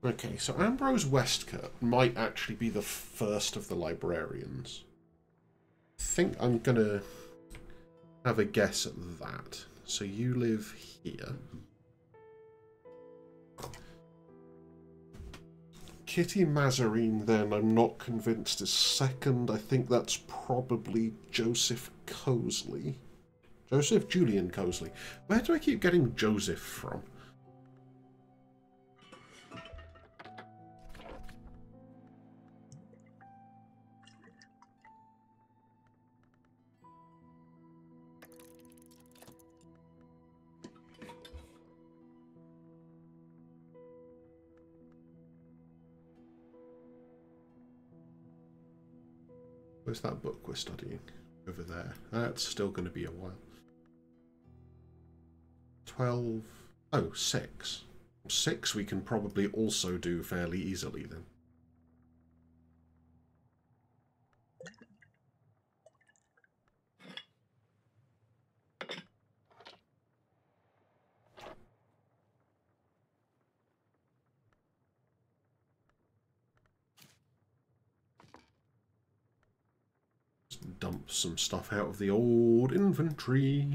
Okay, so Ambrose Westcott might actually be the first of the librarians. I think I'm gonna have a guess at that. So you live here. Kitty Mazarine, then, I'm not convinced is second. I think that's probably Joseph Cosley. Joseph Julian Cosley. Where do I keep getting Joseph from? Where's that book we're studying? Over there. That's still going to be a while. 12... Oh, 6. 6 we can probably also do fairly easily then. Just dump some stuff out of the old inventory.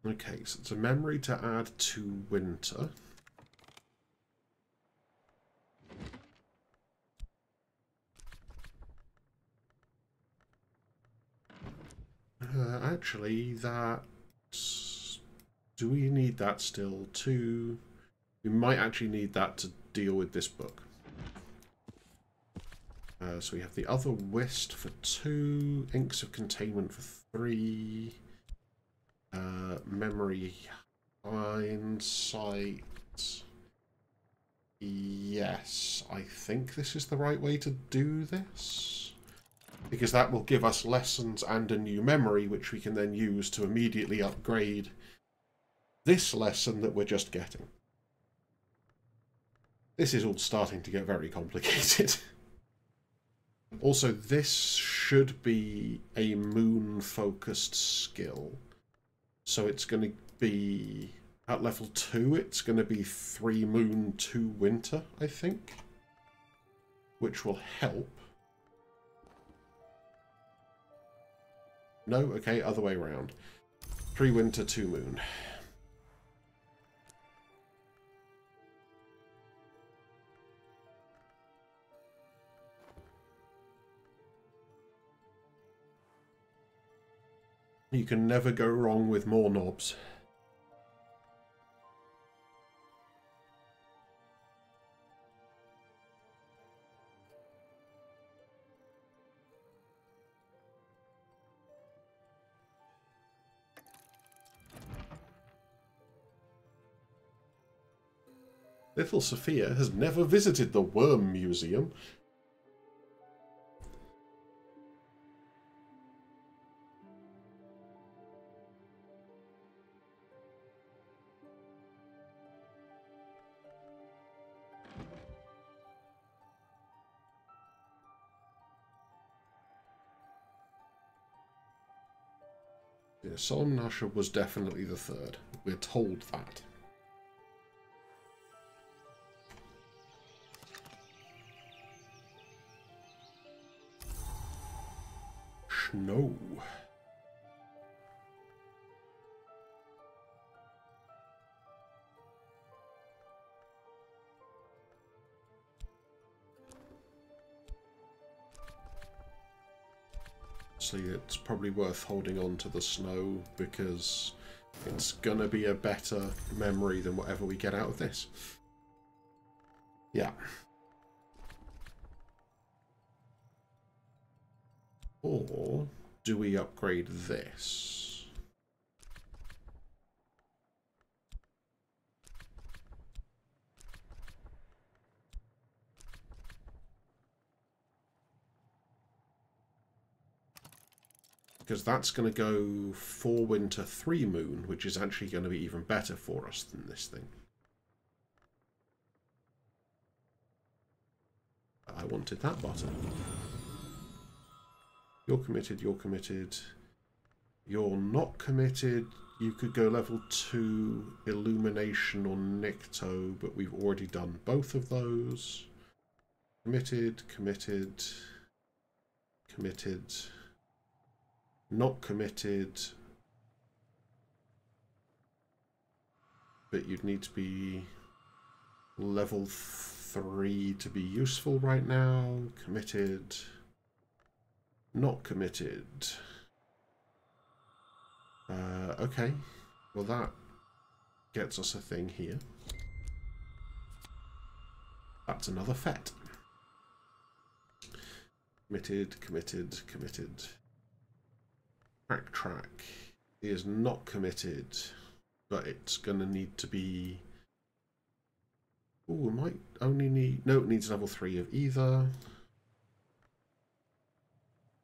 Okay, so it's a memory to add to winter. Actually, that... Do we need that still to... We might actually need that to deal with this book. So we have the other whist for 2, inks of containment for 3, memory hindsight. Yes, I think this is the right way to do this. Because that will give us lessons and a new memory, which we can then use to immediately upgrade this lesson that we're just getting. This is all starting to get very complicated. Also, this should be a moon-focused skill. So it's going to be, at level 2, it's going to be 3 moon, 2 winter, I think. Which will help. No? Okay, other way around. 3 winter, 2 moon. You can never go wrong with more knobs. Little Sophia has never visited the Worm Museum. Yeah, Solomon Usher was definitely the 3rd. We're told that. Snow. So it's probably worth holding on to the snow because it's gonna be a better memory than whatever we get out of this. Yeah. Or do we upgrade this? Because that's going to go 4 winter, 3 moon, which is actually going to be even better for us than this thing. I wanted that button. You're committed, you're committed. You're not committed. You could go level 2 Illumination or Nikto, but we've already done both of those. Committed, committed, committed. Not committed. but you'd need to be level 3 to be useful right now. Committed. Not committed. Okay. Well, that gets us a thing here. That's another FET. Committed, committed, committed. Track. He is not committed, but it's going to need to be... Oh, it might only need... No, it needs level 3 of either.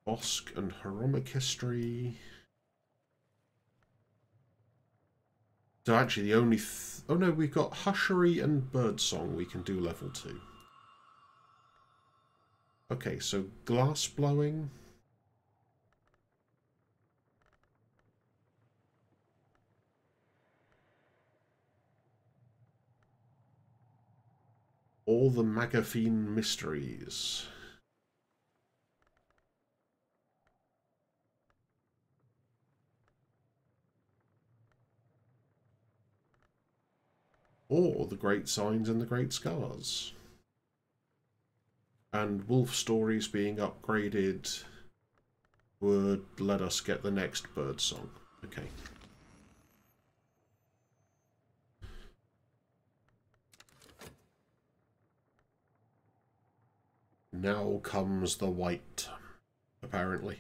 Bosk and Heroic History. So actually the only... Oh no, we've got Hushery and Birdsong we can do level 2. Okay, so Glass Blowing. All the Magaphine Mysteries. Or the Great Signs and the Great Scars. And Wolf Stories being upgraded would let us get the next Birdsong. Okay. Now comes the white, apparently.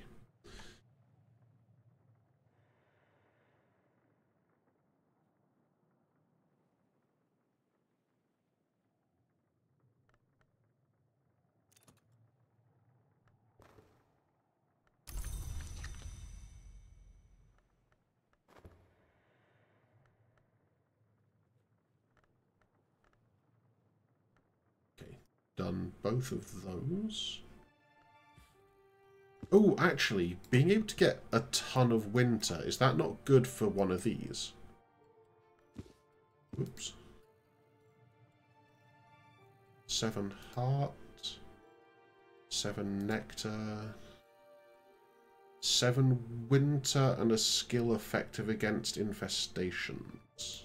Done both of those. Oh, actually, being able to get a ton of winter, is that not good for one of these? Oops. 7 heart, 7 nectar, 7 winter, and a skill effective against infestations.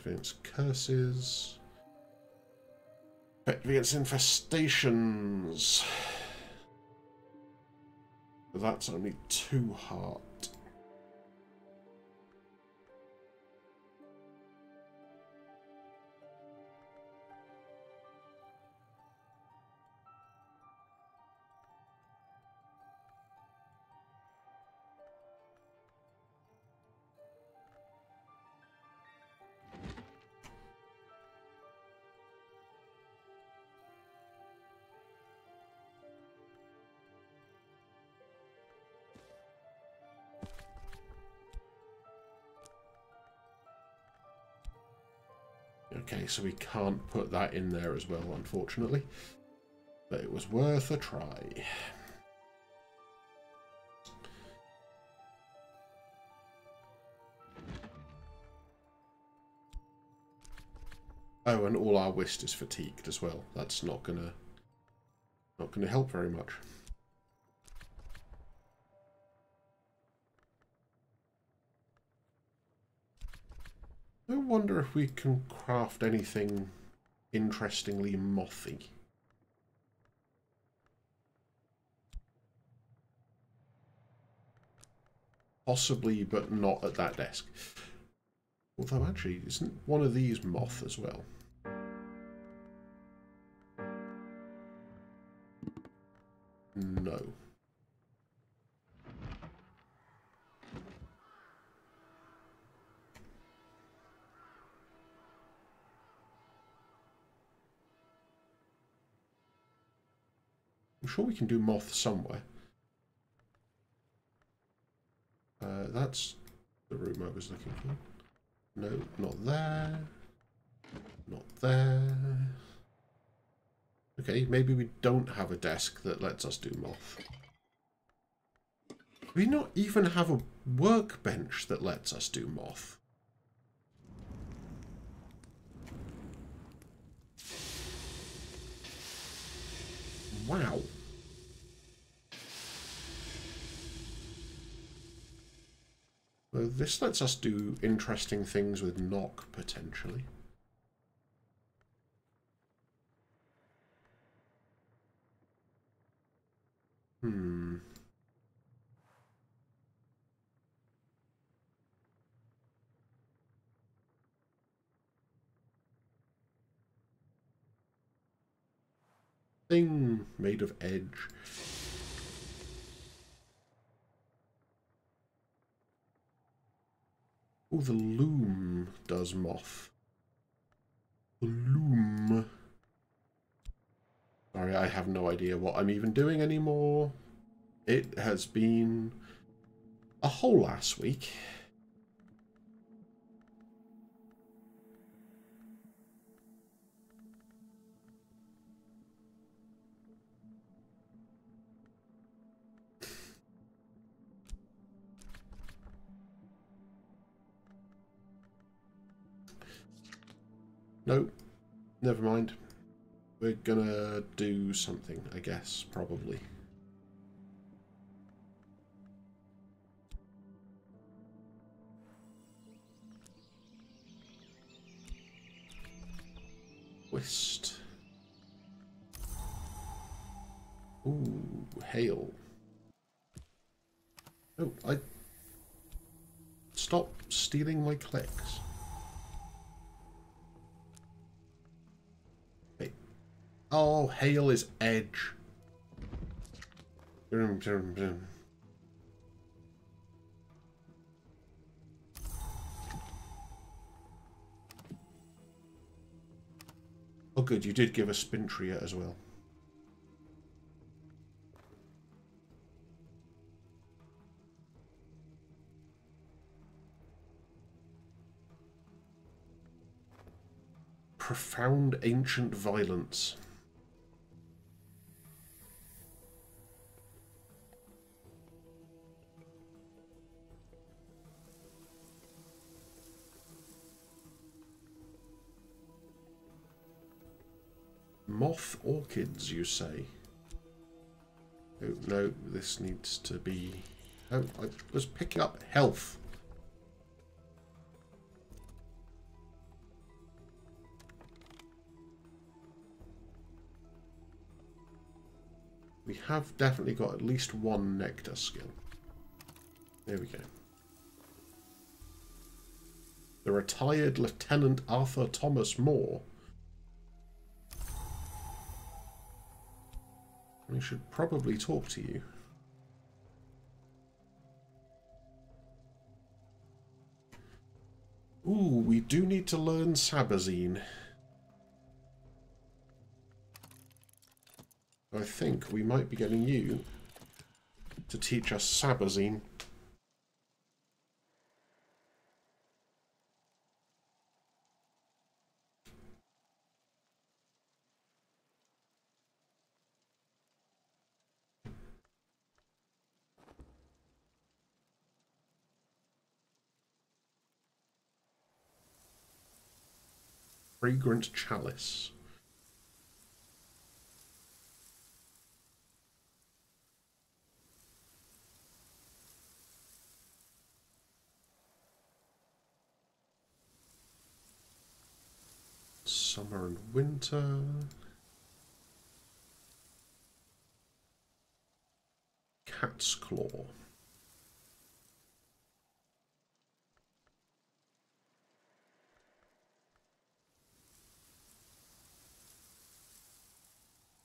Against curses. Effective against infestations. But that's only 2 heart. Okay, so we can't put that in there as well, unfortunately. But it was worth a try. Oh, and all our whist is fatigued as well. That's not gonna help very much. I wonder if we can craft anything interestingly mothy. Possibly, but not at that desk. Although, actually, isn't one of these moth as well? No. I'm sure we can do moth somewhere. That's the room I was looking for. No, not there. Not there. Okay, maybe we don't have a desk that lets us do moth. We not even have a workbench that lets us do moth. Wow. Well, this lets us do interesting things with knock, potentially. Thing made of edge. Oh, the loom does moth. The loom. Sorry, I have no idea what I'm even doing anymore. It has been a whole last week. No, never mind. We're gonna do something, I guess, probably. Twist. Ooh, hail. Oh, stop stealing my clicks. Hey. Oh, hail is edge. Oh good, you did give a Spintria as well. Profound ancient violence. Moth orchids, you say? Oh, no, this needs to be... Oh, I was picking up health. We have definitely got at least one nectar skill. There we go. The retired Lieutenant Arthur Thomas Moore. We should probably talk to you. Ooh, we do need to learn Sabazine. I think we might be getting you to teach us Sabazine. Fragrant Chalice. Summer and winter. Cat's claw.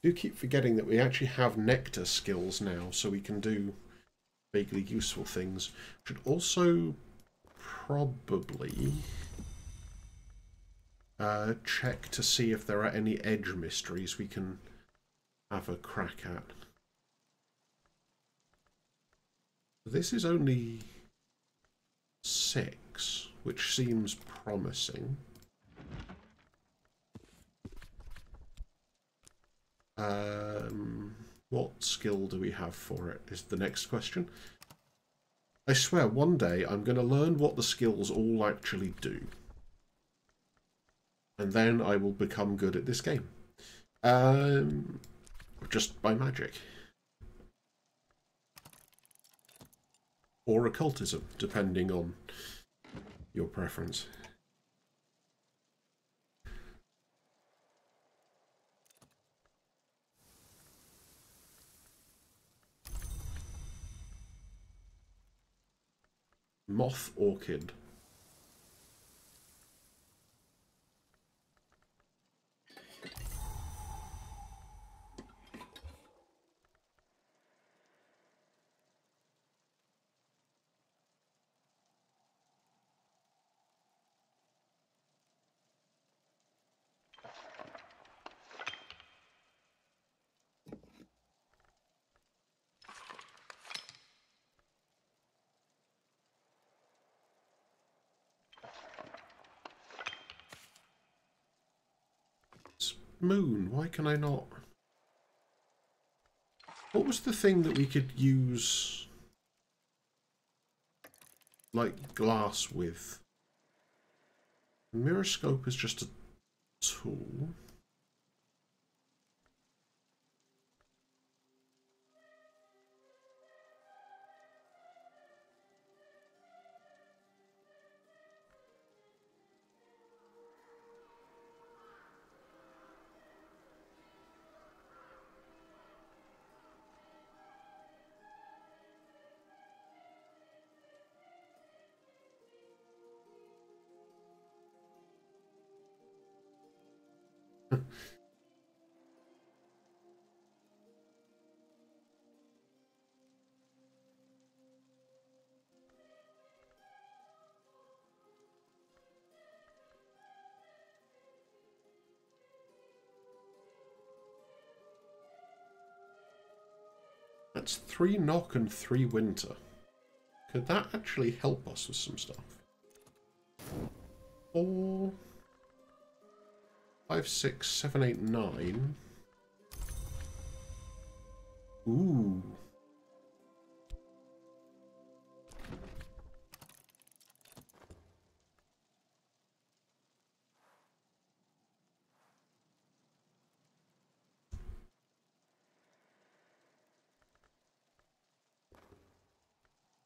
I do keep forgetting that we actually have nectar skills now, so we can do vaguely useful things. Should also probably check to see if there are any edge mysteries we can have a crack at. This is only 6, which seems promising. What skill do we have for it is the next question. I swear, one day I'm going to learn what the skills all actually do. And then I will become good at this game. Just by magic. Or occultism, depending on your preference. Moth orchid. Moon, why can I not? What was the thing that we could use like glass with? Mirroscope is just a tool. That's 3 knock and 3 winter. Could that actually help us with some stuff? 4, 5, 6, 7, 8, 9. Ooh.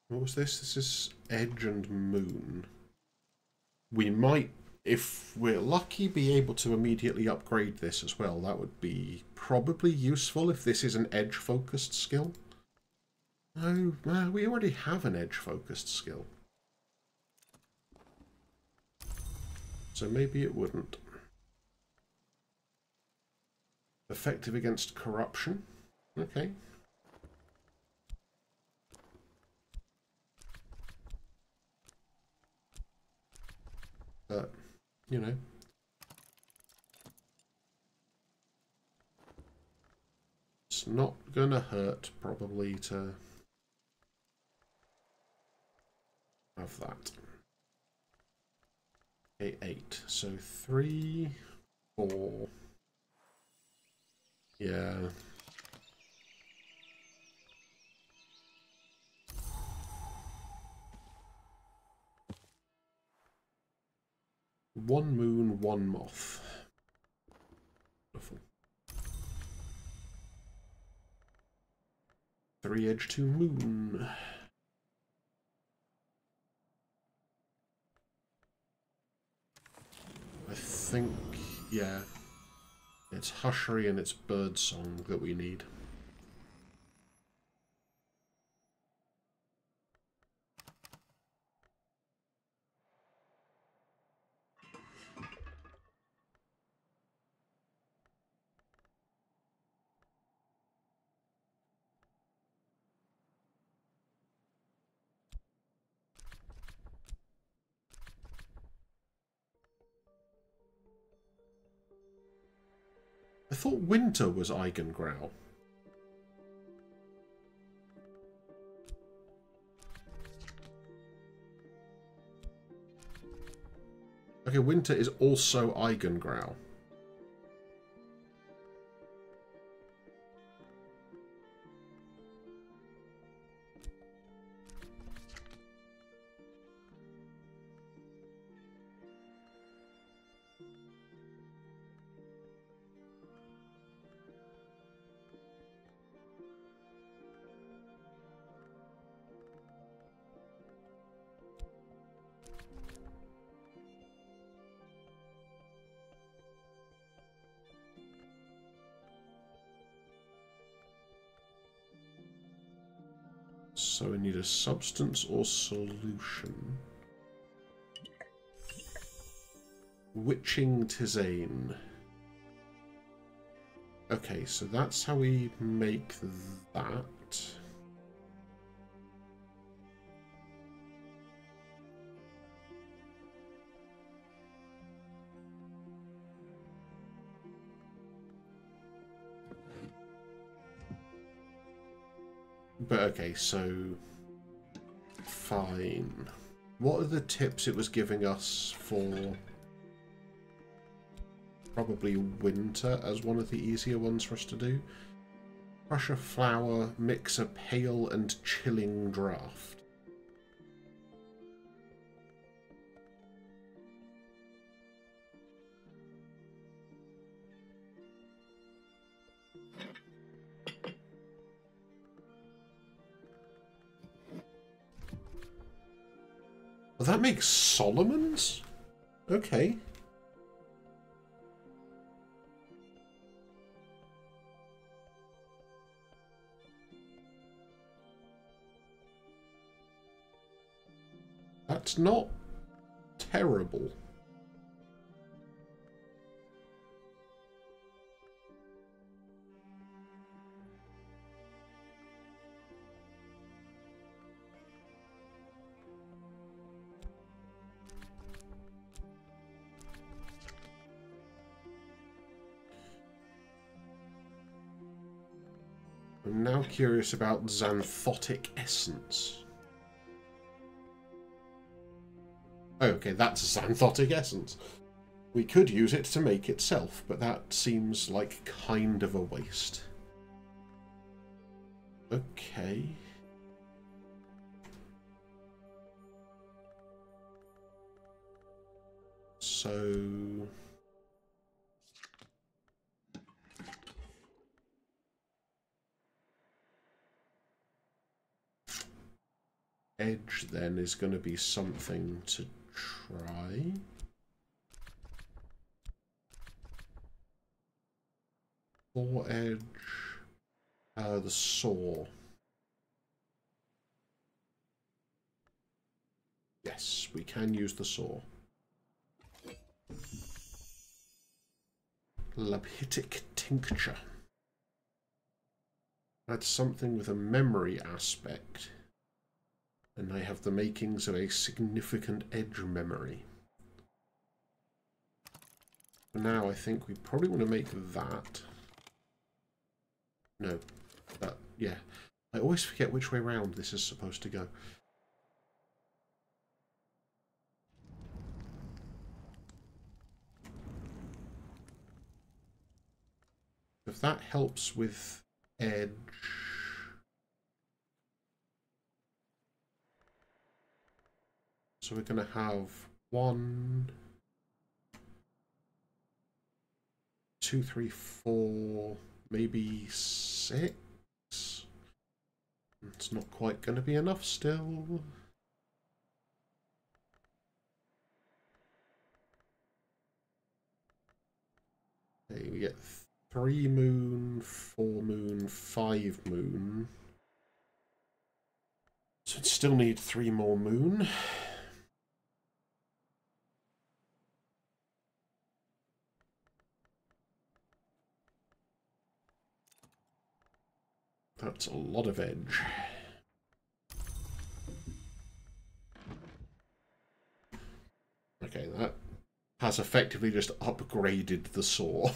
What was this? This is Edge and Moon. We might, if we're lucky, be able to immediately upgrade this as well. That would be probably useful if this is an edge-focused skill. No, we already have an edge-focused skill. So maybe it wouldn't. Effective against corruption. Okay. But, you know. It's not gonna hurt, probably, to have that. Okay, 8. So 3, 4. Yeah. One moon, one moth. Wonderful. 3 edge, 2 moon. I think, yeah. It's Hushery and it's Birdsong that we need. I thought winter was Eigengrau. Okay, winter is also Eigengrau. So we need a substance or solution. Witching tisane. Okay, so that's how we make that. But okay, so fine. What are the tips it was giving us for probably winter as one of the easier ones for us to do? Crush a flower, mix a pale and chilling draught. Well, that makes Solomon's? Okay. That's not terrible. I'm now curious about xanthotic essence. Okay, that's xanthotic essence. We could use it to make itself, but that seems like kind of a waste. Okay. So... edge then is going to be something to try. Claw edge, the saw. Yes, we can use the saw. Lapitic tincture. That's something with a memory aspect. And I have the makings of a significant edge memory. For now, I think we probably want to make that. No, that, yeah. I always forget which way round this is supposed to go. If that helps with edge... So we're going to have 1, 2, 3, 4, maybe 6. It's not quite going to be enough still. Okay, we get 3 moon, 4 moon, 5 moon. So it still need 3 more moon. That's a lot of edge. Okay, that has effectively just upgraded the saw.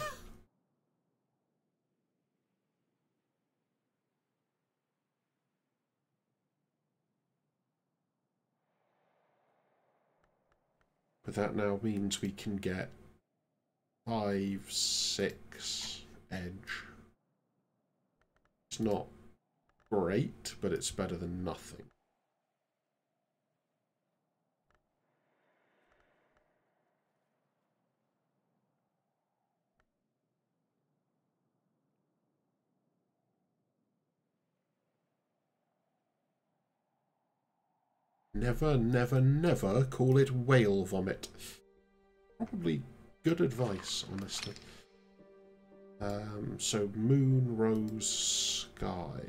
But that now means we can get 5, 6 edge. It's not great, but it's better than nothing. Never, never, never call it whale vomit. Probably good advice, honestly. So moon, rose, sky.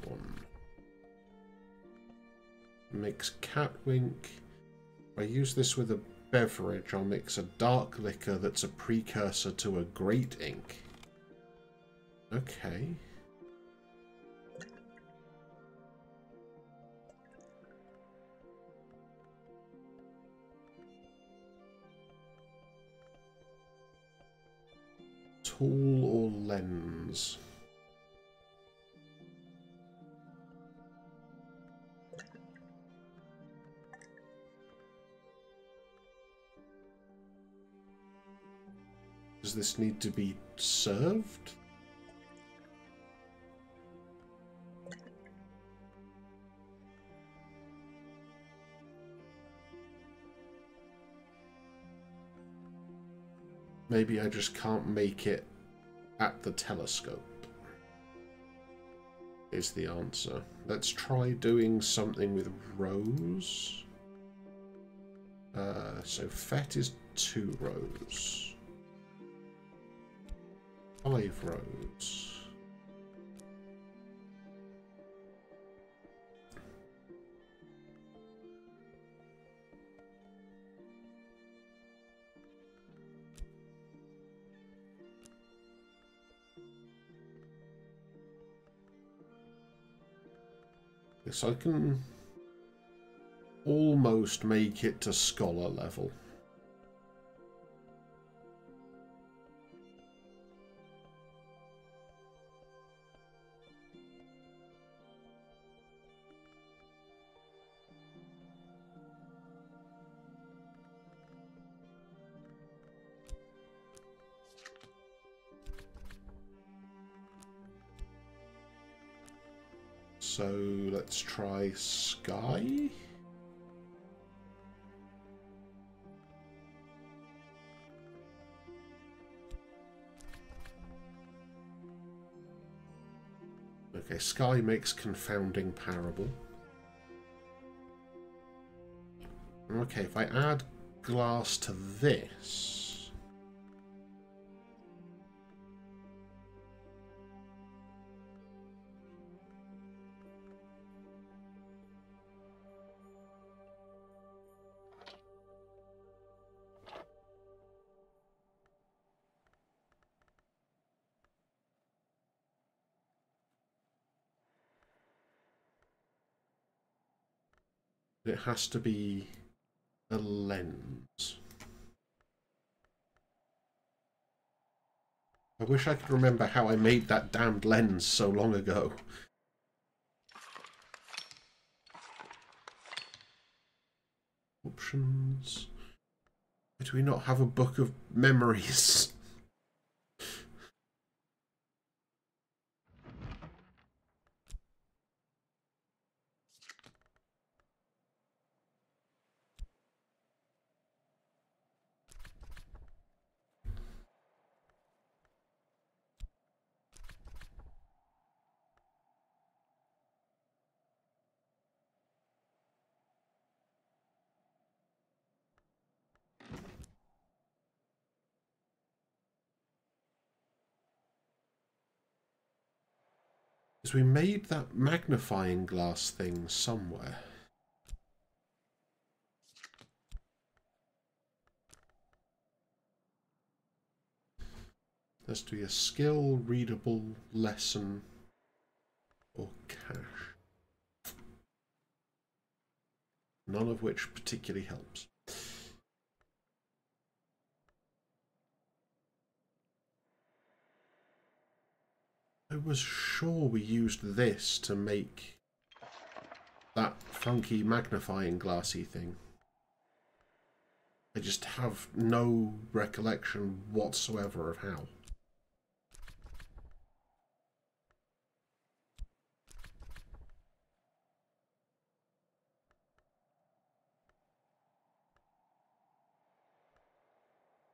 one. Mix catwink. If I use this with a beverage, I'll mix a dark liquor that's a precursor to a great ink. Okay. Tool or lens? Does this need to be served? Maybe I just can't make it at the telescope, is the answer. Let's try doing something with rows. So FET is 2 rows. 5 rows. Yes, I can almost make it to scholar level. So let's try sky. Okay, sky makes confounding parable. Okay, if I add glass to this... It has to be a lens. I wish I could remember how I made that damned lens so long ago. Options. Why do we not have a book of memories? Because we made that magnifying glass thing somewhere. There's to be a skill, readable, lesson, or cache. None of which particularly helps. I was sure we used this to make that funky magnifying glassy thing. I just have no recollection whatsoever of how.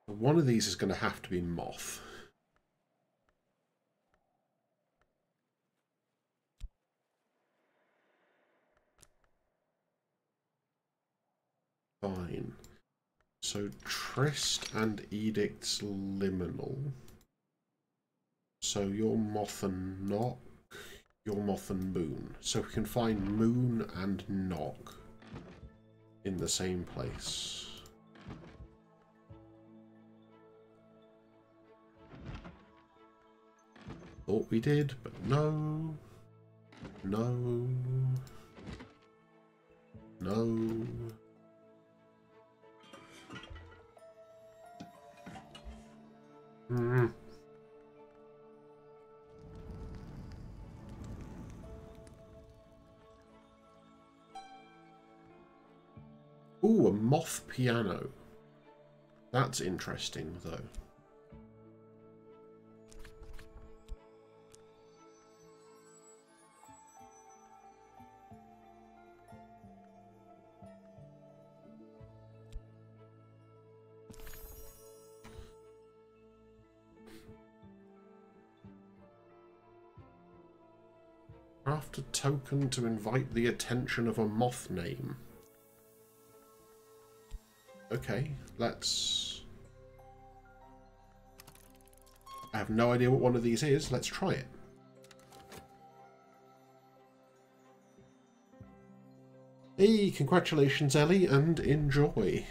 One of these is going to have to be moth. Fine. So Trist and Edict's liminal. So you're moth and knock. your moth and moon. So we can find moon and knock in the same place. Thought we did, but no. No. No. Hmm. Ooh, a moth piano. That's interesting, though. Craft a token to invite the attention of a moth name. Okay, let's... I have no idea what one of these is. Let's try it. Hey, congratulations, Ellie, and enjoy.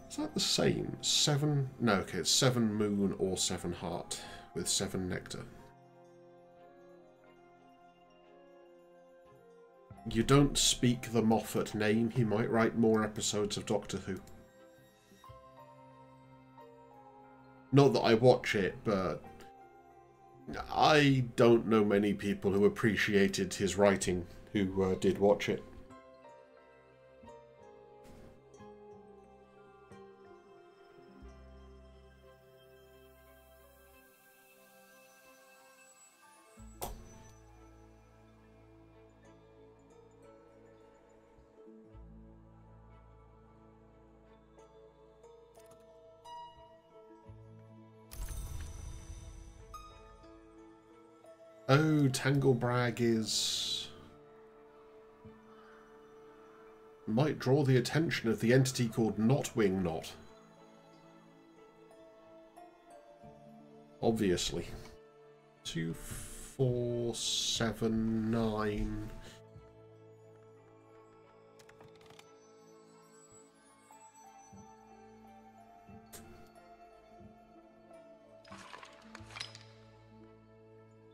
Is that the same? 7... No, okay, it's 7 moon or 7 heart with 7 nectar. You don't speak the Moffat name. He might write more episodes of Doctor Who. Not that I watch it, but I don't know many people who appreciated his writing who did watch it. Oh, Tanglebrag is... might draw the attention of the entity called Notwing Knot. Obviously. 2, 4, 7, 9...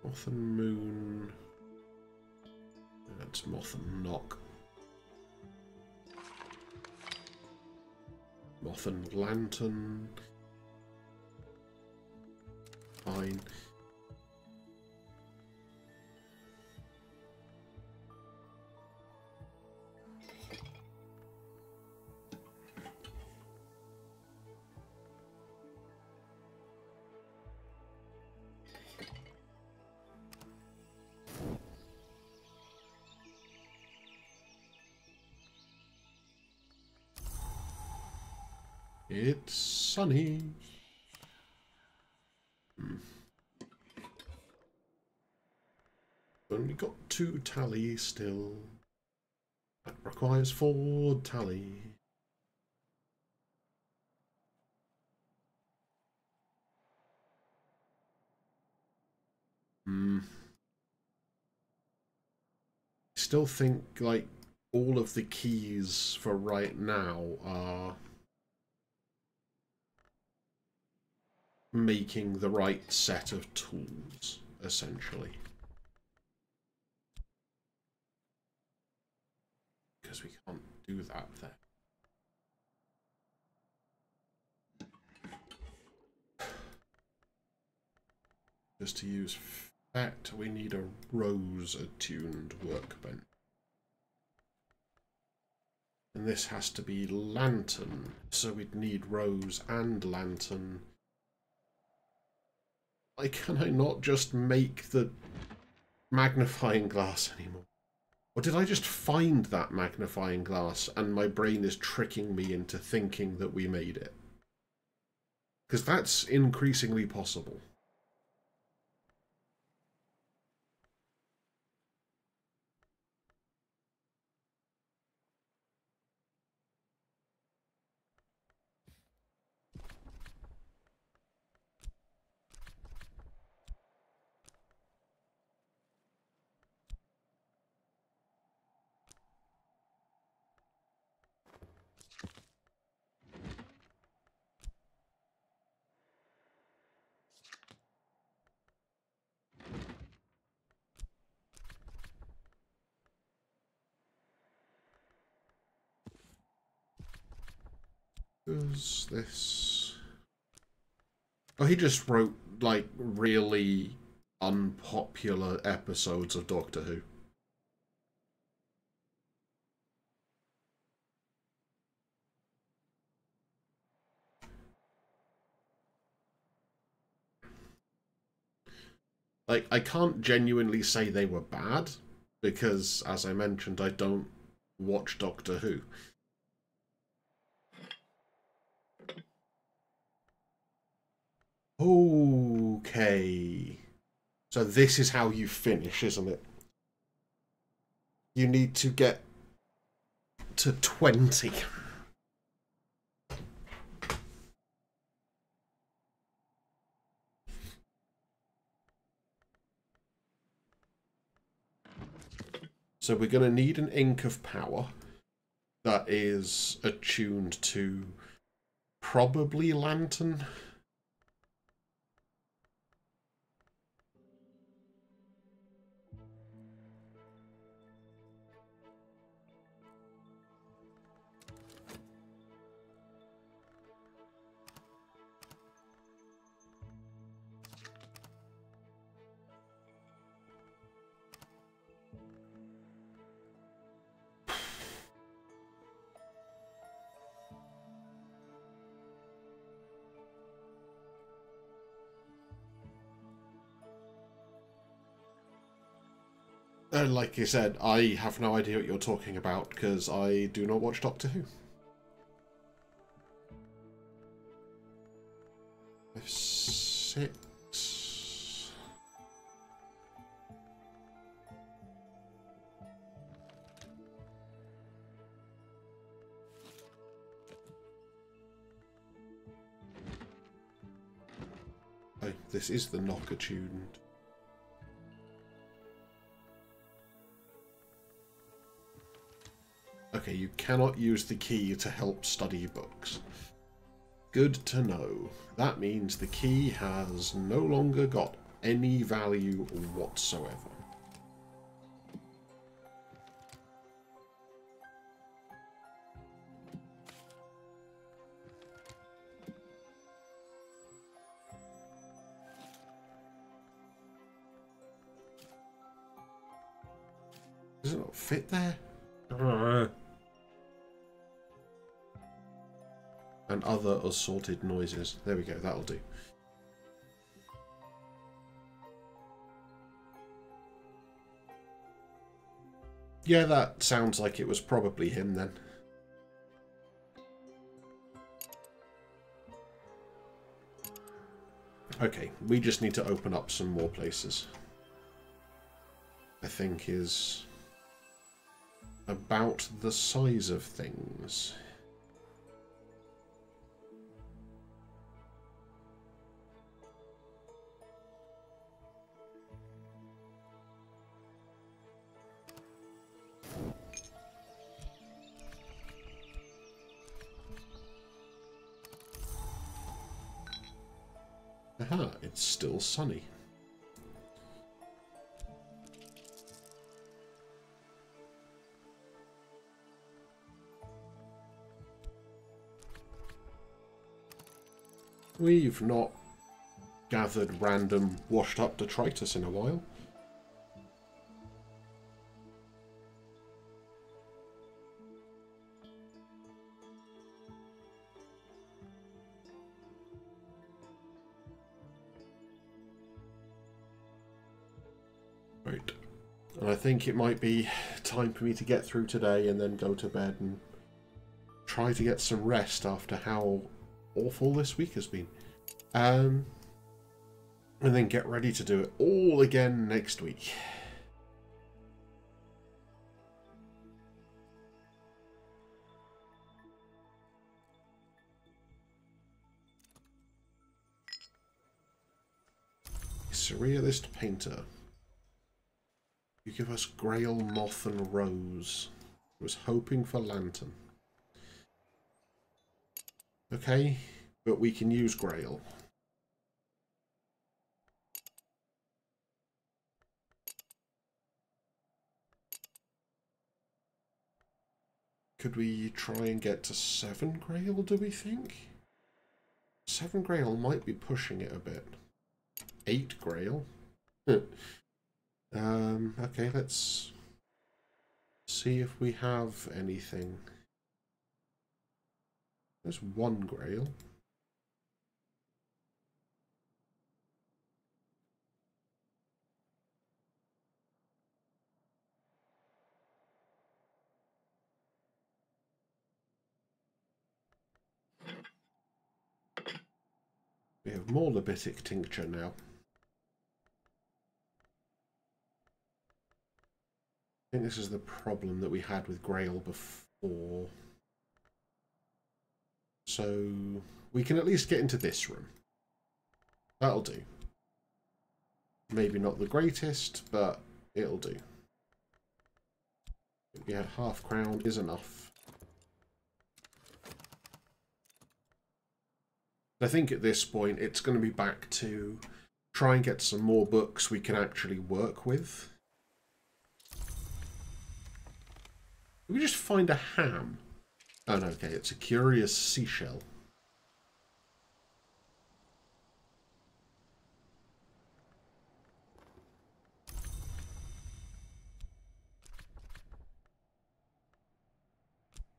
Moth and Moon. That's Moth and Knock. Moth and Lantern. Fine. It's sunny. Only got 2 tally still. That requires 4 tally. Still think, like, all of the keys for right now are making the right set of tools, essentially. Because we can't do that there. Just to use FET, we need a rose-attuned workbench. And this has to be lantern, so we'd need rose and lantern. Why can I not just make the magnifying glass anymore? Or did I just find that magnifying glass and my brain is tricking me into thinking that we made it? Because that's increasingly possible. Who's this? Oh, he just wrote, like, really unpopular episodes of Doctor Who. Like, I can't genuinely say they were bad, because, as I mentioned, I don't watch Doctor Who. Okay. So this is how you finish, isn't it? You need to get to 20. So we're going to need an ink of power that is attuned to probably lantern. Like you said, I have no idea what you're talking about because I do not watch Doctor Who. 6. Oh, this is the knocker tuned. Okay, you cannot use the key to help study books. Good to know. That means the key has no longer got any value whatsoever. Does it not fit there? And other assorted noises. There we go, that'll do. Yeah, that sounds like it was probably him then. Okay, we just need to open up some more places. I think is about the size of things. Aha, it's still sunny. We've not gathered random washed up detritus in a while. Right. And I think it might be time for me to get through today and then go to bed and try to get some rest after how awful this week has been. And then get ready to do it all again next week. Surrealist painter. You give us Grail, Moth and Rose. I was hoping for Lantern. Okay, but we can use Grail. Could we try and get to 7 Grail, do we think? 7 Grail might be pushing it a bit. 8 Grail? Okay, let's see if we have anything. There's 1 Grail. We have more Libitic Tincture now. I think this is the problem that we had with Grail before. So we can at least get into this room. That'll do. Maybe not the greatest, but it'll do. Yeah, half crown is enough. I think at this point it's going to be back to try and get some more books we can actually work with. Did we just find a ham? Oh no, okay, it's a curious seashell.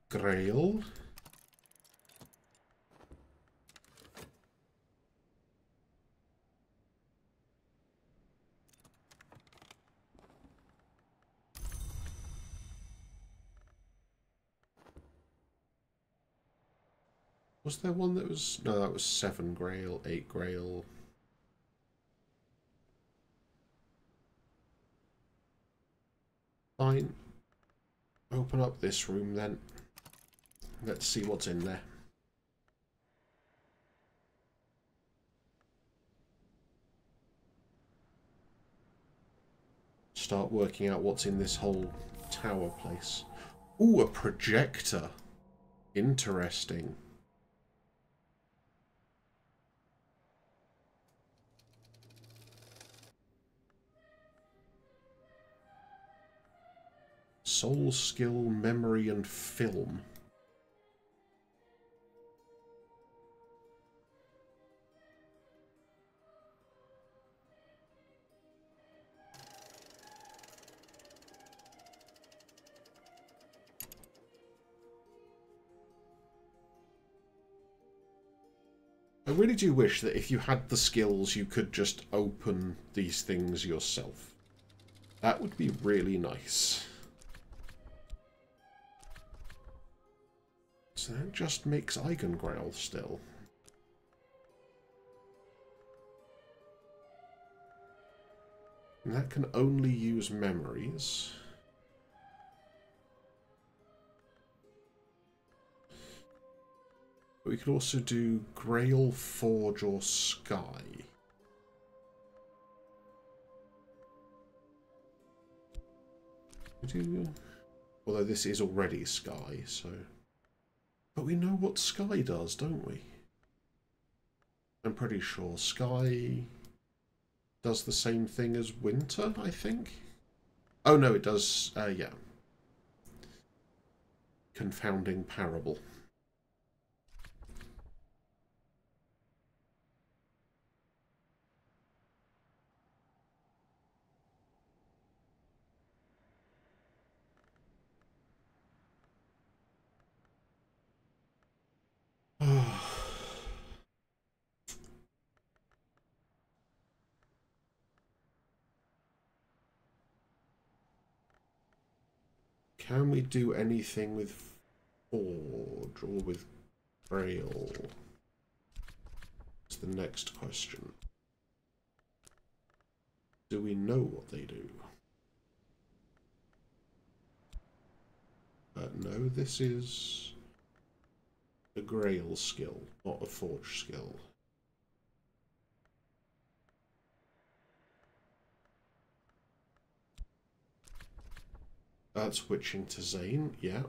Grail. Was there one that was... No, that was 7 Grail, 8 Grail. Fine. Open up this room then. Let's see what's in there. Start working out what's in this whole tower place. Ooh, a projector. Interesting. Soul skill, memory, and film. I really do wish that if you had the skills, you could just open these things yourself. That would be really nice. So that just makes Eigengrail still. And that can only use memories. But we could also do Grail, Forge, or Sky. Although this is already Sky, so... But we know what Sky does, don't we? I'm pretty sure Sky does the same thing as Winter, I think? Oh no, it does, yeah. Confounding Parable. Can we do anything with Forge or with Grail? That's the next question. Do we know what they do? No, this is a Grail skill, not a Forge skill. That's switching to Zane, yeah.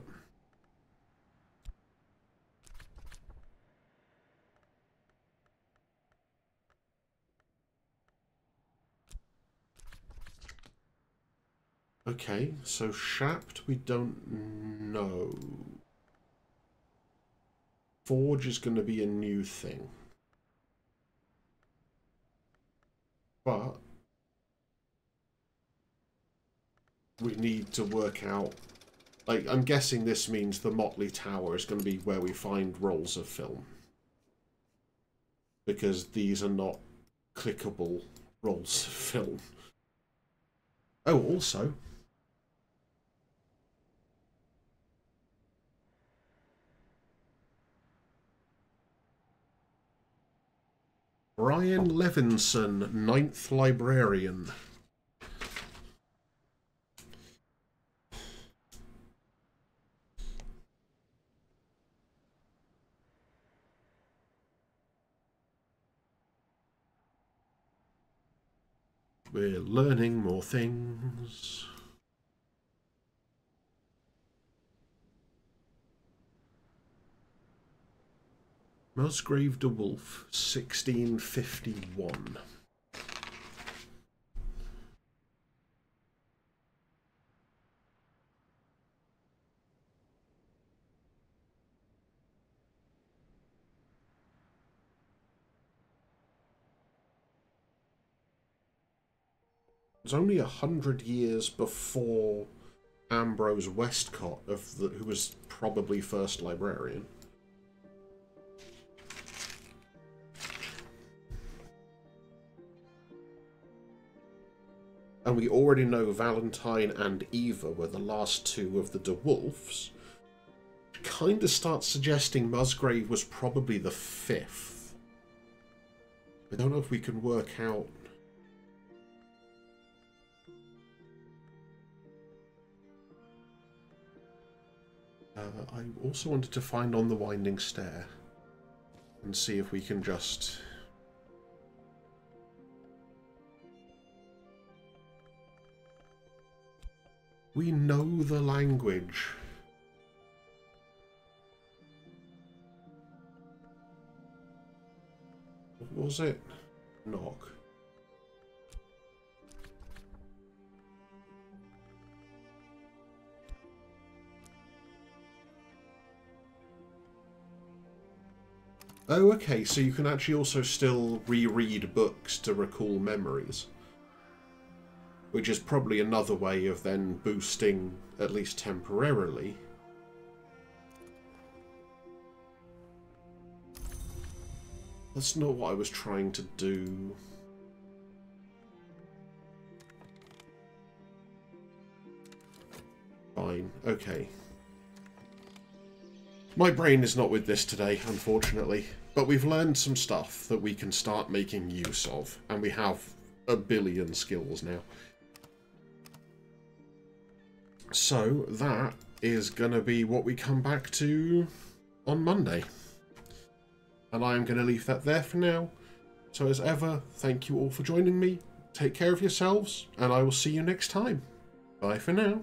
Okay, so Shapt we don't know. Forge is going to be a new thing. But we need to work out... Like, I'm guessing this means the Motley Tower is going to be where we find rolls of film. Because these are not clickable rolls of film. Oh, also... Brian Levinson, 9th Librarian. We're learning more things. Musgrave de Wolf, 1651. It was only 100 years before Ambrose Westcott, who was probably first librarian. And we already know Valentine and Eva were the last two of the De Wolfs. Kind of starts suggesting Musgrave was probably the 5th. I don't know if we can work out... I also wanted to find On the Winding Stair and see if we can just... We know the language. What was it? Knock. Oh, okay, so you can actually also still reread books to recall memories. Which is probably another way of then boosting, at least temporarily. That's not what I was trying to do. Fine, okay. My brain is not with this today, unfortunately. But we've learned some stuff that we can start making use of. And we have a billion skills now. So that is going to be what we come back to on Monday. And I'm going to leave that there for now. So as ever, thank you all for joining me. Take care of yourselves, and I will see you next time. Bye for now.